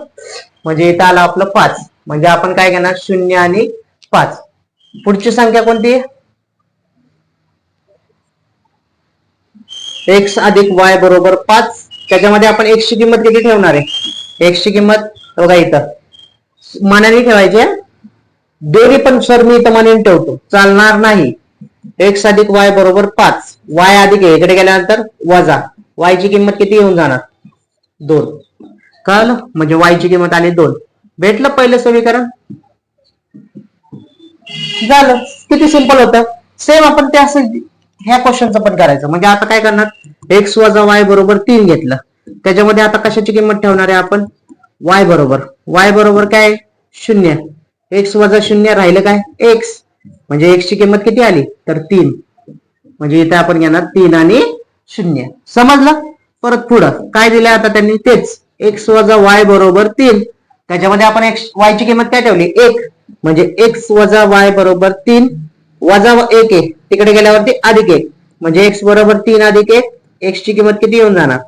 म्हणजे इथं आलं आपलं 5. म्हणजे आपण काय घेणार, 0 आणि 5. पुढची संख्या कोणती? x अधिक y बरोबर 5. त्याच्यामध्ये आपण x ची किंमत किती ठेवणार आहे? x ची किंमत बघा इथं मानाने ठेवायची. दोन्ही पण सर मी इथं मानाने ठेवतो, चालणार नाही. x अधिक y बरोबर 5. y अधिक a इकडे गेल्यानंतर वजा y ची किंमत किती येऊन जाणार? 2. कळलं? म्हणजे y ची किंमत आली 2. भेटलं पहिलं समीकरण. झालं. किती सिंपल होतं. सेम आपण ते असं ह्या क्वेश्चनचं पण करायचं. म्हणजे आता काय करणार? x वजा y बरोबर 3 घेतलं. त्याच्यामध्ये आता कशाची किंमत ठेवणार आहे आपण? y बरोबर काय? 0. x वजा 0 राहिलं काय? x. म्हणजे x ची किंमत किती आली? तर 3. म्हणजे इथे आपण घेणार 3 आणि 0. समजलं? परत पुढं काय दिलंय आता त्यांनी? तेच x वजा y बरोबर 3. त्याच्यामध्ये आपण y ची किंमत काय ठेवली? 1. म्हणजे x वजा y बरोबर 3 वजा 1 आहे. तिकडे गेल्यावरती अधिक 1 म्हणजे x बरोबर 3 अधिक 1. x ची किंमत किती येऊन जाणार?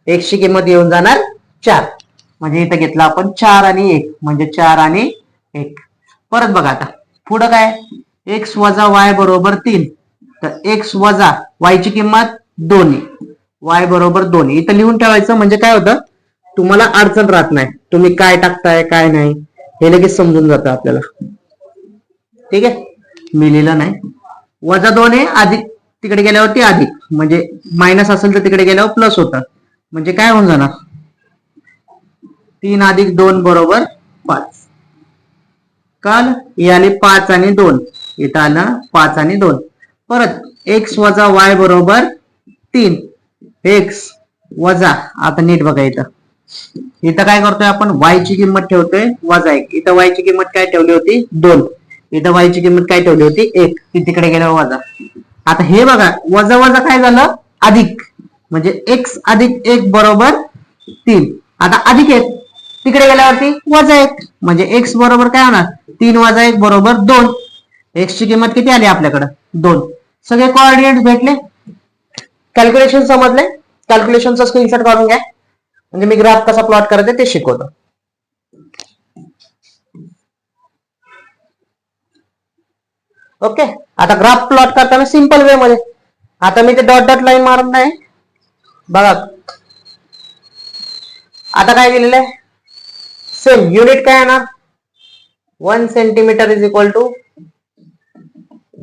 x ची किंमत येऊन जाणार 4. म्हणजे इथं घेतला आपण 4 आणि 1 म्हणजे 4 आणि 1. परत बघा आता पुढं काय? x वजा y बरोबर 3. तर x वजा y ची किंमत 2 y बरोबर 2. इथं लिहून ठेवायचं म्हणजे काय होतं? तुम्हाला अडचण राहत नाही. तुम्ही काय टाकताय काय नाही हे लगेच समजून जातं आपल्याला. ठीक आहे, मी लिहिलं नाही. वजा 2 आहे, अधिक तिकडे गेल्यावरती अधिक म्हणजे मायनस असेल तर तिकडे गेल्यावर प्लस होतं. म्हणजे काय होऊन जाणार? 3 अधिक 2 बरोबर 5. काल याले 5 आणि 2 इथं आलं 5 आणि 2. परत x वजा y बरोबर 3. x वजा आता नीट बघा इथं काय करतोय आपण? y ची किंमत ठेवतोय वजा 1. इथं y ची किंमत काय ठेवली होती? 2. इथं y ची किंमत काय ठेवली होती? 1. ती तिकडे गेल्यावर वजा. आता हे बघा वजा वजा काय झालं? अधिक म्हणजे x अधिक 1 बरोबर 3. आता अधिक 1 तिकडे गेल्यावरती वजा 1 म्हणजे x बरोबर काय होणार? 3 वजा 1 बरोबर 2. x ची किंमत किती आली आपल्याकडे? 2. सगळे कोऑर्डिनेट भेटले. कॅल्क्युलेशन समजले? कॅल्क्युलेशनचा स्क्रीनशॉट काढून घ्या. म्हणजे मी ग्राफ कसा प्लॉट करायचा ते शिकवतो. ओके, आता ग्राफ प्लॉट करताना सिंपल वे मध्ये. आता मी ते डॉट डॉट लाईन मारत नाही. बघा आता काय केलेलं आहे? सेम युनिट काय येणार? 1 centimetre is equal to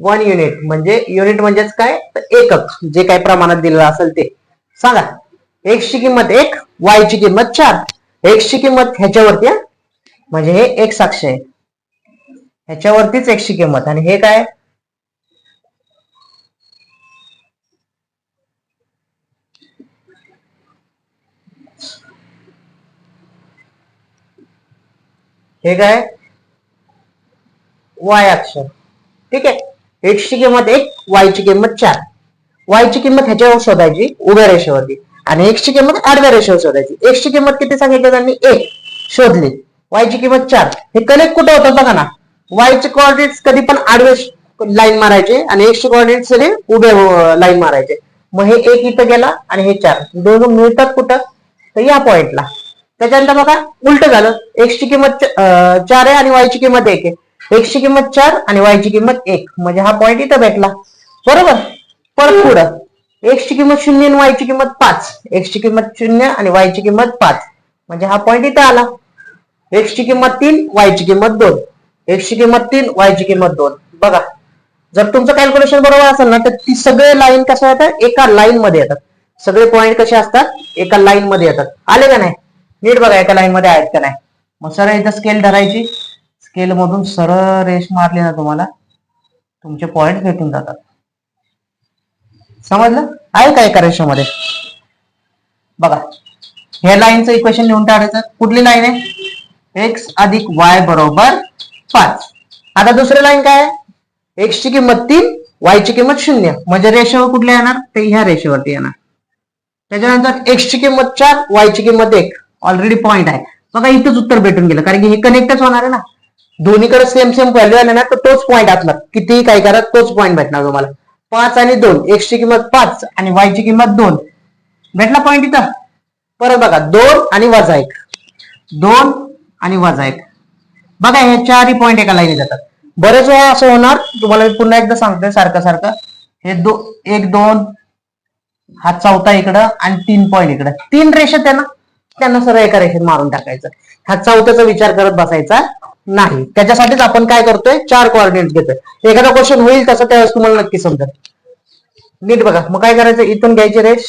1 unit. म्हणजे युनिट म्हणजेच काय? एकक. जे काही प्रमाणात दिलेलं असेल ते सांगा. x ची किंमत 1, y ची किंमत 4. x ची किंमत ह्याच्यावरती म्हणजे हे x अक्ष आहे, ह्याच्यावरतीच x ची किंमत. आणि हे काय? हे काय? y अक्ष. ठीक आहे. x ची किंमत 1, y ची किंमत 4. y ची किंमत ह्याच्यावर शोधायची उभ्या रेषेवरती आणि x ची किंमत आडव्या रेषेवर शोधायची. x ची किंमत किती सांगितली त्यांनी? 1 शोधली. y ची किंमत 4. हे कनेक्ट कुठे होतं बघा ना. y चे कोऑर्डिनेट्स कधी पण आडवे लाईन मारायचे आणि x चे कोऑर्डिनेट्स कधी उभे लाईन मारायचे. मग हे 1 इथं गेला आणि हे 4 दोघं मिळतात कुठं? तर या पॉइंटला. त्याच्यानंतर बघा उलट झालं. x ची किंमत 4 आहे आणि y ची किंमत 1 आहे. x ची किंमत 4 आणि y ची किंमत 1 म्हणजे हा पॉइंट इथं भेटला. बरोबर. परत पुढं x ची किंमत 0 आणि y ची किंमत 5. x ची किंमत 0 आणि y ची किंमत 5 म्हणजे हा पॉइंट इथं आला. x ची किंमत 3, y ची किंमत 2. x ची किंमत 3, y ची किंमत 2. बघा जर तुमचं कॅल्क्युलेशन बरोबर असेल ना तर ती सगळे लाईन कशा येतात? एका लाईन मध्ये येतात. सगळे पॉइंट कसे असतात? एका लाईन मध्ये येतात. आले का नाही? नीट बघा एका लाईन मध्ये आहेत का नाही. मग सरळ इथं स्केल धरायची. स्केल मधून सरळ रेष मारली ना तुम्हाला तुमचे पॉइंट भेटून जातात. समजलं? आहे का एका रेषेमध्ये? बघा ह्या लाईनचं इक्वेशन लिहून टाकायचं. कुठली लाईन आहे? x अधिक y बरोबर 5. आता दुसरी लाईन काय आहे? x ची किंमत 3, y ची किंमत 0 म्हणजे रेषेवर कुठल्या येणार? ते ह्या रेषेवरती येणार. त्याच्यानंतर x ची किंमत 4, y ची किंमत 1. ऑलरेडी पॉइंट आहे. बघा इथंच उत्तर भेटून गेलं कारण की हे कनेक्टच होणार आहे ना. दोन्हीकडे सेम सेम व्हॅल्यू आले ना तर तोच पॉइंट असणार. कितीही काय करा तोच पॉइंट भेटणार तुम्हाला. 5 आणि 2 x ची किंमत 5 आणि y ची किंमत 2 भेटला पॉइंट इथं. परत बघा 2 आणि वजा 1, 2 आणि वजा 1. बघा हे चारही पॉइंट एका लाईनीत जातात. बरेच वेळा असं होणार, तुम्हाला मी पुन्हा एकदा सांगतोय सारखं सारखं, हे 1 2 हा चौथा इकडं आणि 3 पॉईंट इकडं, 3 रेषेत आहे ना, त्यांना सरळ एका रेषेत मारून टाकायचं. हा चौथ्याचा विचार करत बसायचा नाही. त्याच्यासाठीच आपण काय करतोय, 4 कोऑर्डिनेट घेतोय. एखादा क्वेश्चन होईल तसं त्यावेळेस तुम्हाला नक्की समजेल. नीट बघा. मग काय करायचं, इथून घ्यायची रेष,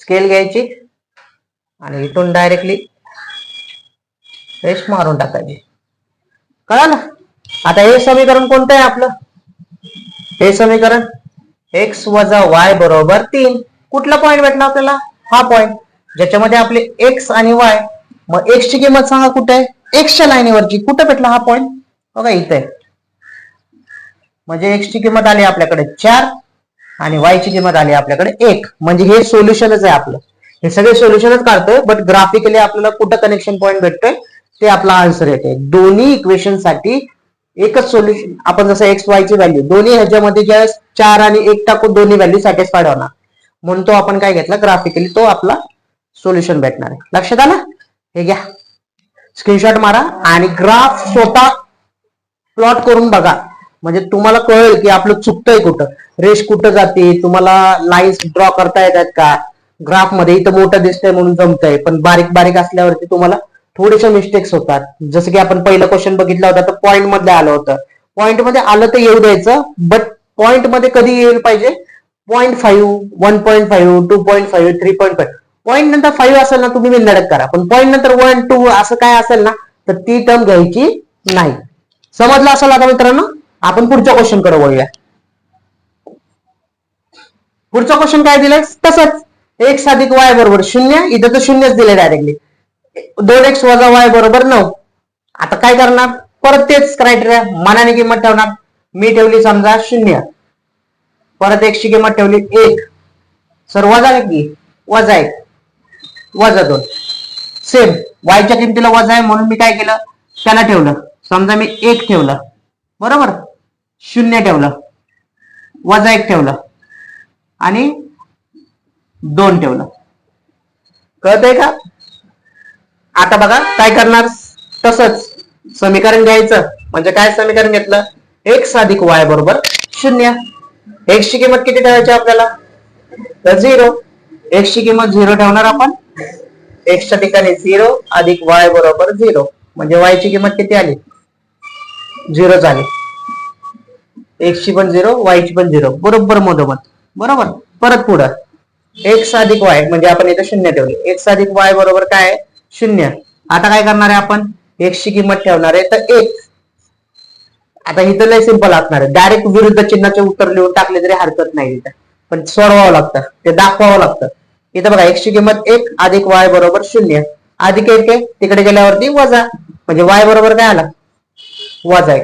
स्केल घ्यायची आणि इथून डायरेक्टली रेष मारून टाकायची. कळलं? आता हे समीकरण कोणतं आहे आपलं, हे समीकरण x वजा y बरोबर 3. कुठला पॉईंट भेटला आपल्याला, हा पॉईंट ज्याच्यामध्ये आपले x आणि y. मग x ची किंमत सांगा कुठे आहे, x च्या लाईनीवरची. कुठे भेटला हा पॉईंट, बघा इथे आहे. म्हणजे x ची किंमत आली आपल्याकडे 4 आणि y ची किंमत आली आपल्याकडे 1. म्हणजे हे सोल्युशनच आहे आपलं. हे सगळे सोल्युशनच काढतोय, बट ग्राफिकली आपल्याला कुठं कनेक्शन पॉईंट भेटतोय ते आपला आन्सर येते. दोन्ही इक्वेशन साठी एकच सोल्युशन. आपण जसं एक्स वाय ची व्हॅल्यू दोन्ही ह्याच्यामध्ये ज्या 4 आणि 1 टाकून दोन्ही व्हॅल्यू सॅटिस्फाईड होणार, म्हणून तो आपण काय घेतला, ग्राफिकली तो आपला सोल्युशन भेटणार आहे. लक्षात आलं? हे घ्या, स्क्रीनशॉट मारा आणि ग्राफ स्वतः प्लॉट करून बघा. म्हणजे तुम्हाला कळेल की आपलं चुकतंय कुठं, रेष कुठं जाते, तुम्हाला लाईन्स ड्रॉ करता येतात का. ग्राफ मध्ये इथं मोठं दिसतंय म्हणून जमतंय, पण बारीक बारीक असल्यावरती तुम्हाला थोडेसे मिस्टेक्स होतात. जसं की आपण पहिला क्वेश्चन बघितला होता तर पॉईंट मध्ये आलं होतं. पॉईंट मध्ये आलं तर येऊ द्यायचं, बट पॉईंट मध्ये कधी येईल पाहिजे, 0.5, 1.5, 2.5, 3.5. पॉईंट नंतर 5 असेल ना, तुम्ही बिनधडक करा. पण पॉईंट नंतर 1, 2 असं काय असेल ना, तर ती टर्म घ्यायची नाही. समजलं असेल आता मित्रांनो. आपण पुढच्या क्वेश्चन कडे वळूया. पुढचा क्वेश्चन काय दिलाय, तसंच x अधिक y बरोबर 0. इथं तर 0च दिले डायरेक्टली. 2x वजा y बरोबर 9. आता काय करणार, परत तेच क्रायटेरिया, मानाने किंमत ठेवणार. मी ठेवली समजा 0, परत x ची किंमत ठेवली 1, सर वजा की वजा 1 वजा 2. सेम y च्या किमतीला वजा आहे म्हणून मी काय केलं, त्याला ठेवलं. समजा मी 1 ठेवलं, बरोबर, 0 ठेवलं, वजा 1 ठेवलं आणि 2 ठेवलं. कळतंय का? आता बघा काय करणार, तसंच समीकरण घ्यायचं. म्हणजे काय समीकरण घेतलं, x अधिक y बरोबर 0. x ची किंमत किती ठेवायची आपल्याला, तर 0. x ची किंमत 0 ठेवणार आपण. x च्या ठिकाणी 0 अधिक y बरोबर 0. म्हणजे y ची किंमत किती आली, 0 झाली. x ची पण 0, y ची पण 0, बरोबर मधोमध. बरोबर. परत पुढं x अधिक y, म्हणजे आपण इथे 0 ठेवले. x अधिक y बरोबर काय, 0. आता काय करणार आहे आपण, x ची किंमत ठेवणार आहे तर 1. आता इथं लय सिंपल असणार आहे, डायरेक्ट विरुद्ध चिन्हाचे उत्तर लिहून टाकले तरी हरकत नाही इथं, पण सोडवावं लागतं, ते दाखवावं लागतं. इथं बघा x ची किंमत 1 अधिक y बरोबर 0. अधिक 1 आहे, तिकडे गेल्यावरती वजा, म्हणजे y बरोबर काय आला, वजा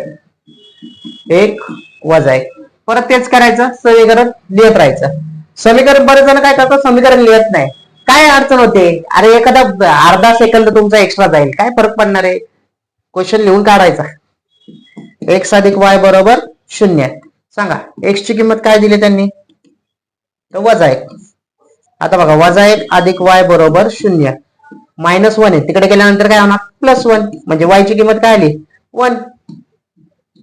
1 वजा 1. परत तेच करायचं, समीकरण लिहित राहायचं. समीकरण, बरेच जण काय करतात, समीकरण लिहित नाही. काय अडचण होते, अरे एखादा अर्धा सेकंद तुमचा एक्स्ट्रा जाईल, काय फरक पडणार आहे, क्वेश्चन लिहून काढायचा. x अधिक y बरोबर 0. सांगा x ची किंमत काय दिली त्यांनी, तर वजा 1. आता बघा वजा 1 अधिक y बरोबर 0. -1 आहे, तिकडे गेल्यानंतर काय होणार, +1. म्हणजे y ची किंमत काय आली, 1.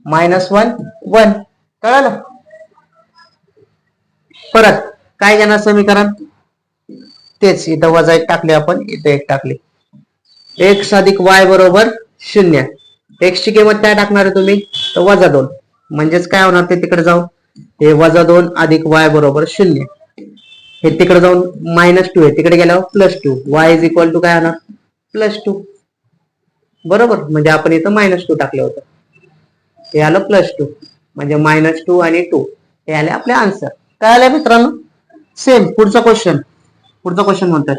-1 1. कळलं? परत काय घेणार समीकरण, तेच इथं वजा 1 टाकले आपण, इथं 1 टाकले. x अधिक y बरोबर 0. x ची किंमत काय टाकणार आहे तुम्ही, तर वजा 2. म्हणजेच काय होणार, ते तिकडे जाऊन हे वजा 2 अधिक y बरोबर 0. हे तिकडे जाऊन -2 आहे, तिकडे गेल्यावर +2. y इज इक्वल टू काय होणार, +2. बरोबर. म्हणजे आपण इथं -2 टाकलं होतं, हे आलं +2. म्हणजे -2 आणि 2 हे आले आपले आन्सर. काय आलं मित्रांनो, सेम. पुढचा क्वेश्चन म्हणतात,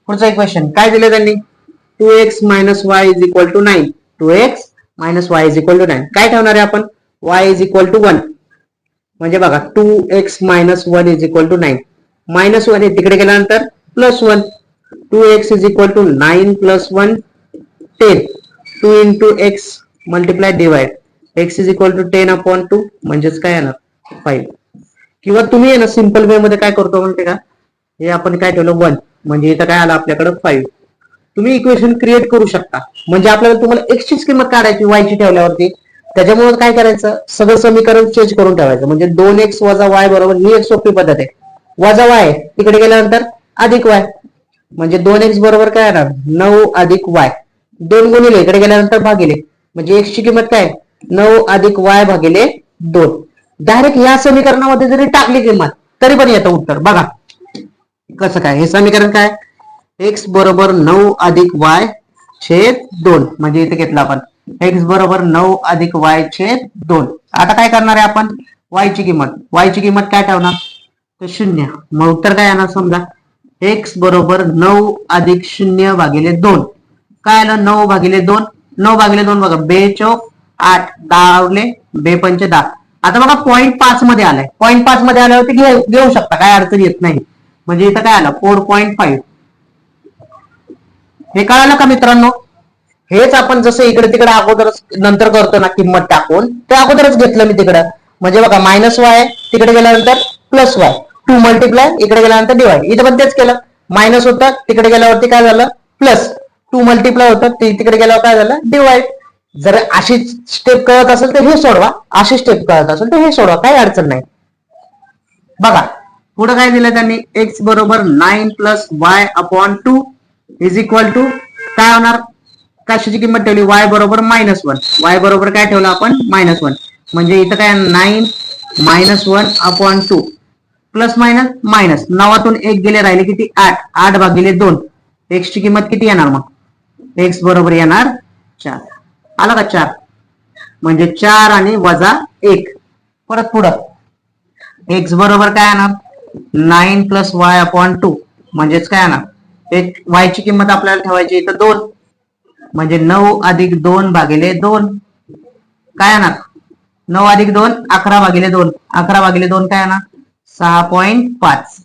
पुढचा इक्वेशन काय दिले त्यांनी, 2x - y is equal to 9. 2x - y is equal to 9. काय ठेवणार आहे आपण, y इज इक्वल टू 1. म्हणजे बघा 2x - 1 इज इक्वल टू 9. -1 आहे, तिकडे गेल्यानंतर +1. 2x is equal to 9 + 1 10. 2 into x multiply divide, x is equal to 10/2. म्हणजेच काय येणार, 5. किंवा तुम्ही आहे ना सिंपल वे मध्ये काय करतो म्हणते का, हे आपण काय ठेवलं 1, म्हणजे इथं काय आलं आपल्याकडे 5. तुम्ही इक्वेशन क्रिएट करू शकता. म्हणजे आपल्याला तुम्हाला x ची किंमत काढायची y ची ठेवल्यावरती, त्याच्यामुळे काय करायचं, सगळं समीकरण चेंज करून ठेवायचं. म्हणजे 2x वजा y बरोबर, ही एक सोपी पद्धत आहे. वजा y तिकडे गेल्यानंतर अधिक y, म्हणजे 2x बरोबर काय येणार 9 अधिक y, 2 गुणिले इकडे गेल्यानंतर भागिले, म्हणजे x ची किंमत काय 9 अधिक y भागिले 2. डायरेक्ट या समीकरणामध्ये जरी टाकली किंमत तरी पण येतं उत्तर. बघा कसं काय, हे समीकरण काय, x बरोबर 9 अधिक y छेद 2, म्हणजे इथे घेतलं आपण x बरोबर 9 अधिक y छेद 2. आता काय करणार आहे आपण, y ची किंमत काय ठेवणार, तर 0. मग उत्तर काय येणार, समजा x बरोबर 9 अधिक 0 भागिले 2. काय आलं 9 भागिले 2, 9 भागिले 2 बघा, 2 चौक 8, 10 आवले 2 पंचे 10. आता बघा पॉईंट 5 मध्ये आलाय, पॉईंट 5 मध्ये आल्यावरती घेऊ शकता, काय अडचण येत नाही. म्हणजे इथं काय आलं 4.5. हे कळालं का मित्रांनो. हेच आपण जसं इकडे तिकडे अगोदरच नंतर करतो ना किंमत टाकून, ते अगोदरच घेतलं मी तिकडं. म्हणजे बघा मायनस वाय तिकडे गेल्यानंतर प्लस वाय, 2 मल्टिप्लाय इकडे गेल्यानंतर डिवाइड, इथं पण तेच केलं. मायनस होतं तिकडे गेल्यावरती काय झालं प्लस, 2 मल्टिप्लाय होतं तिकडे गेल्यावर काय झालं डिवाइड. जर अशी स्टेप कळत असेल तर हे सोडवा, अशी स्टेप कळत असेल तर हे सोडवा, काही अडचण नाही. बघा पुढे काय दिलं त्यांनी, x बरोबर 9 plus Y upon 2 is equal to काय होणार, कशाची किंमत ठेवली, y बरोबर -1, y बरोबर काय ठेवलं आपण -1. म्हणजे इथं काय 9 -1 अपॉन 2 प्लस मायनस मायनस, 9तून 1 गेले राहिले किती 8, 8 भागिले 2. x ची किंमत किती येणार, मग x बरोबर येणार 4. आला का 4, म्हणजे 4 आणि वजा 1. परत पुढं x बरोबर काय येणार 9 प्लस वाय अपॉन 2, म्हणजेच काय येणार, y ची किंमत आपल्याला ठेवायची इथं 2, म्हणजे 9 अधिक 2 भागिले 2. काय येणार 9 अधिक 2 11 भागिले 2, 11 भागिले 2 काय येणार 6.5.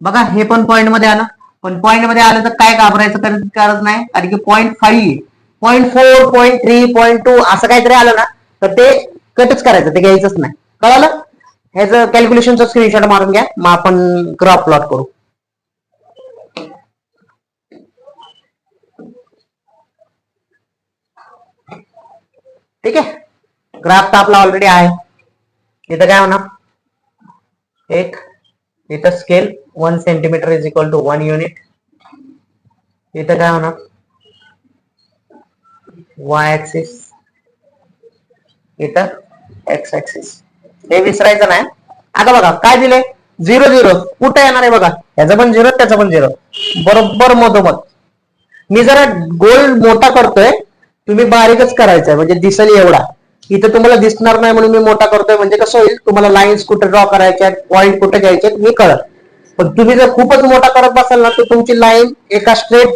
बघा हे पण पॉईंट मध्ये आलं, पण पॉईंट मध्ये आलं तर काय घाबरायचं गरज नाही, कारण की 0.5, 0.4, 0.3, 0.2 असं काहीतरी आलं ना तर ते कटच करायचं, ते घ्यायचंच नाही. कळालं. ह्याचं कॅल्क्युलेशनचा स्क्रीनशॉट मारून घ्या, मग आपण ग्राफ प्लॉट करू. ठीक आहे, ग्राफ तर आपला ऑलरेडी आहे. इथं काय होणार, एक इथं scale 1 centimetre is equal to 1 unit. इथं काय होणार y ऍक्सिस, इथं x ऍक्सिस. हे विसरायचं नाही. आता बघा काय दिले 0 0, कुठे येणार आहे बघा, याचं पण 0 त्याचं पण 0, बरोबर मधोमध. मी जरा गोल मोठा करतोय, तुम्ही बारीकच करायचंय म्हणजे दिसेल एवढा. इथं तुम्हाला दिसणार नाही म्हणून मी मोठा करतोय, म्हणजे कसं होईल तुम्हाला लाईन्स कुठे ड्रॉ करायच्या, पॉईंट कुठे घ्यायचे हे कळत. पण तुम्ही जर खूपच मोठा करत बसाल ना तर तुमची लाईन एका स्ट्रेट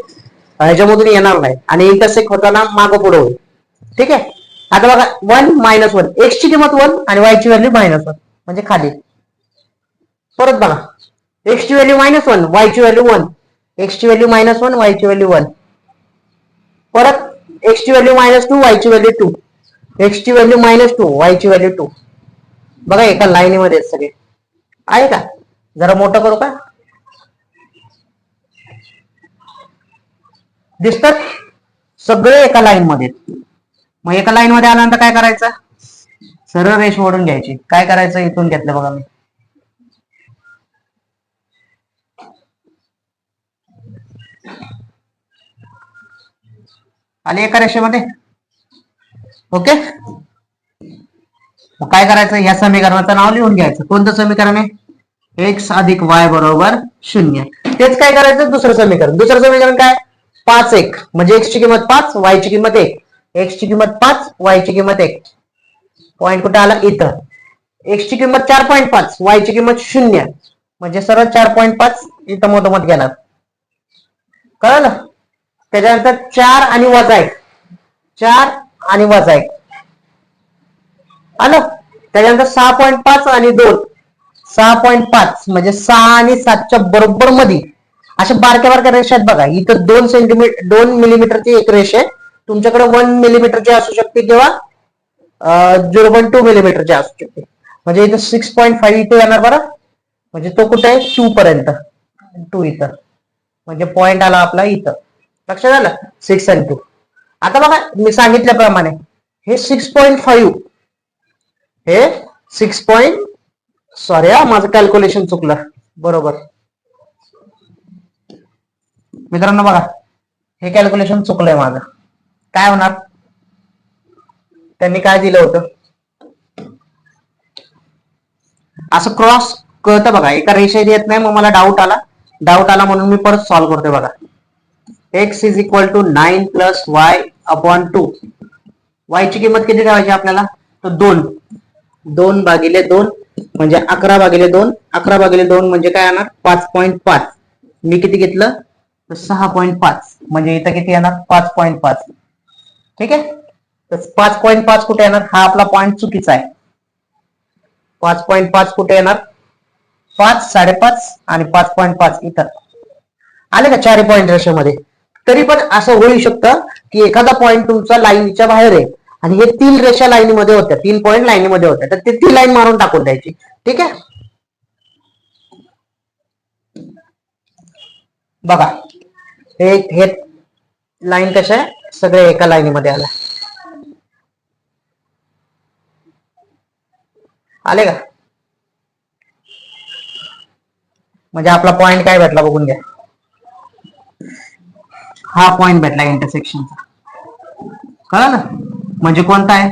ह्याच्यामधून येणार नाही आणि इंटरसेक्ट होताना मागं पुढे होईल. ठीक आहे. आता बघा 1 -1, x ची किंमत 1 आणि y ची व्हॅल्यू -1, म्हणजे खाली. परत बघा x ची व्हॅल्यू -1, y ची व्हॅल्यू 1, x ची व्हॅल्यू -1, y ची व्हॅल्यू 1. परत x ची व्हॅल्यू -2, y ची व्हॅल्यू 2, x ची व्हॅल्यू -2, y ची व्हॅल्यू 2. बघा एका लाईनीमध्ये सगळे आहे का. जरा मोठं करू का, दिसतात सगळे एका लाईन मध्ये. मग एका लाईन मध्ये आल्यानंतर काय करायचं, सरळ रेष ओढून घ्यायची. काय करायचं, इथून घेतलं बघा मी, आणि एका रेषेमध्ये. ओके. काय करायचं, या समीकरणाचं नाव लिहून घ्यायचं. कोणतं समीकरण आहे, x अधिक y बरोबर 0. तेच काय करायचं, दुसरं समीकरण काय 5 1, म्हणजे x ची किंमत 5, y ची किंमत 1, x ची किंमत 5, y ची किंमत 1. पॉईंट कुठे आला, इथं. x ची किंमत 4.5, y ची किंमत 0, म्हणजे सरळ 4.5 इथं मधोमध घेणार. कळलं. त्याच्यानंतर 4 आणि वजा 1, 4 आणि वजा 1 आलं. त्याच्यानंतर 6.5 आणि 2, 6.5 म्हणजे 6 आणि 7च्या बरोबर मध्ये अशा बारक्या बारक्या रेषा आहेत बघा. इथं 2 मिलीमीटरची एक रेष आहे, तुमच्याकडे 1 मिलीमीटरची असू शकते किंवा 0.2 मिलीमीटरची असू शकते. म्हणजे इथं 6.5 इथे येणार बरं, म्हणजे तो कुठे आहे 2 पर्यंत, 2 इथं, म्हणजे पॉइंट आला आपला इथं. लक्षात आलं? 6 आणि 2. आता बघा मी सांगितल्याप्रमाणे हे 6.5 हे 6. सॉरी माझं कॅल्क्युलेशन चुकलं. बरोबर मित्रांनो बघा हे कॅल्क्युलेशन चुकलंय माझं. काय होणार? त्यांनी काय दिलं होतं असं क्रॉस कळतं बघा, एका रेषेत येत नाही. मग मला डाऊट आला म्हणून मी परत सॉल्व्ह करतोय बघा. x is equal to 9 plus Y upon 2. Y ची किंमत किती ठेवायची आपल्याला? तर 2 भागिले 2 म्हणजे 11 भागिले 2. 11 भागिले 2 म्हणजे काय येणार? 5.5. मी किती घेतलं? तर 6.5 म्हणजे इथं किती येणार? 5.5. ठीक आहे. तर 5.5 कुठे येणार? हा आपला पॉइंट चुकीचा आहे. 5.5 कुठे येणार? 5, 5.5 आणि 5.5 इथं आले का? 4 पॉइंट रेषेमध्ये. तरी पण असं होऊ शकतं की एखादा पॉइंट तुमचा लाईनच्या बाहेर आहे आणि हे 3 रेषा लाईनीमध्ये होत्या, 3 पॉइंट लाईनीमध्ये होत्या, तर ते ती लाईन मारून टाकून द्यायची. ठीक आहे. बघा हे लाईन कशा आहे? सगळे एका लाईनीमध्ये आले का? म्हणजे आपला पॉइंट काय भेटला बघून घ्या. हा पॉइंट भेटला इंटरसेक्शनचा. कळलं ना? म्हणजे कोणता आहे?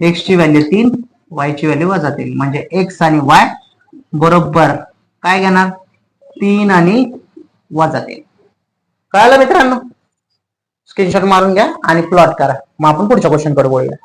एक्स ची व्हॅल्यू 3, वाय ची व्हॅल्यू -3. म्हणजे एक्स आणि वाय बरोबर काय घेणार? 3 आणि -3. कळलं मित्रांनो? स्क्रीनशॉट मारून घ्या आणि प्लॉट करा. मग आपण पुढच्या क्वेश्चन कडे बोलूया.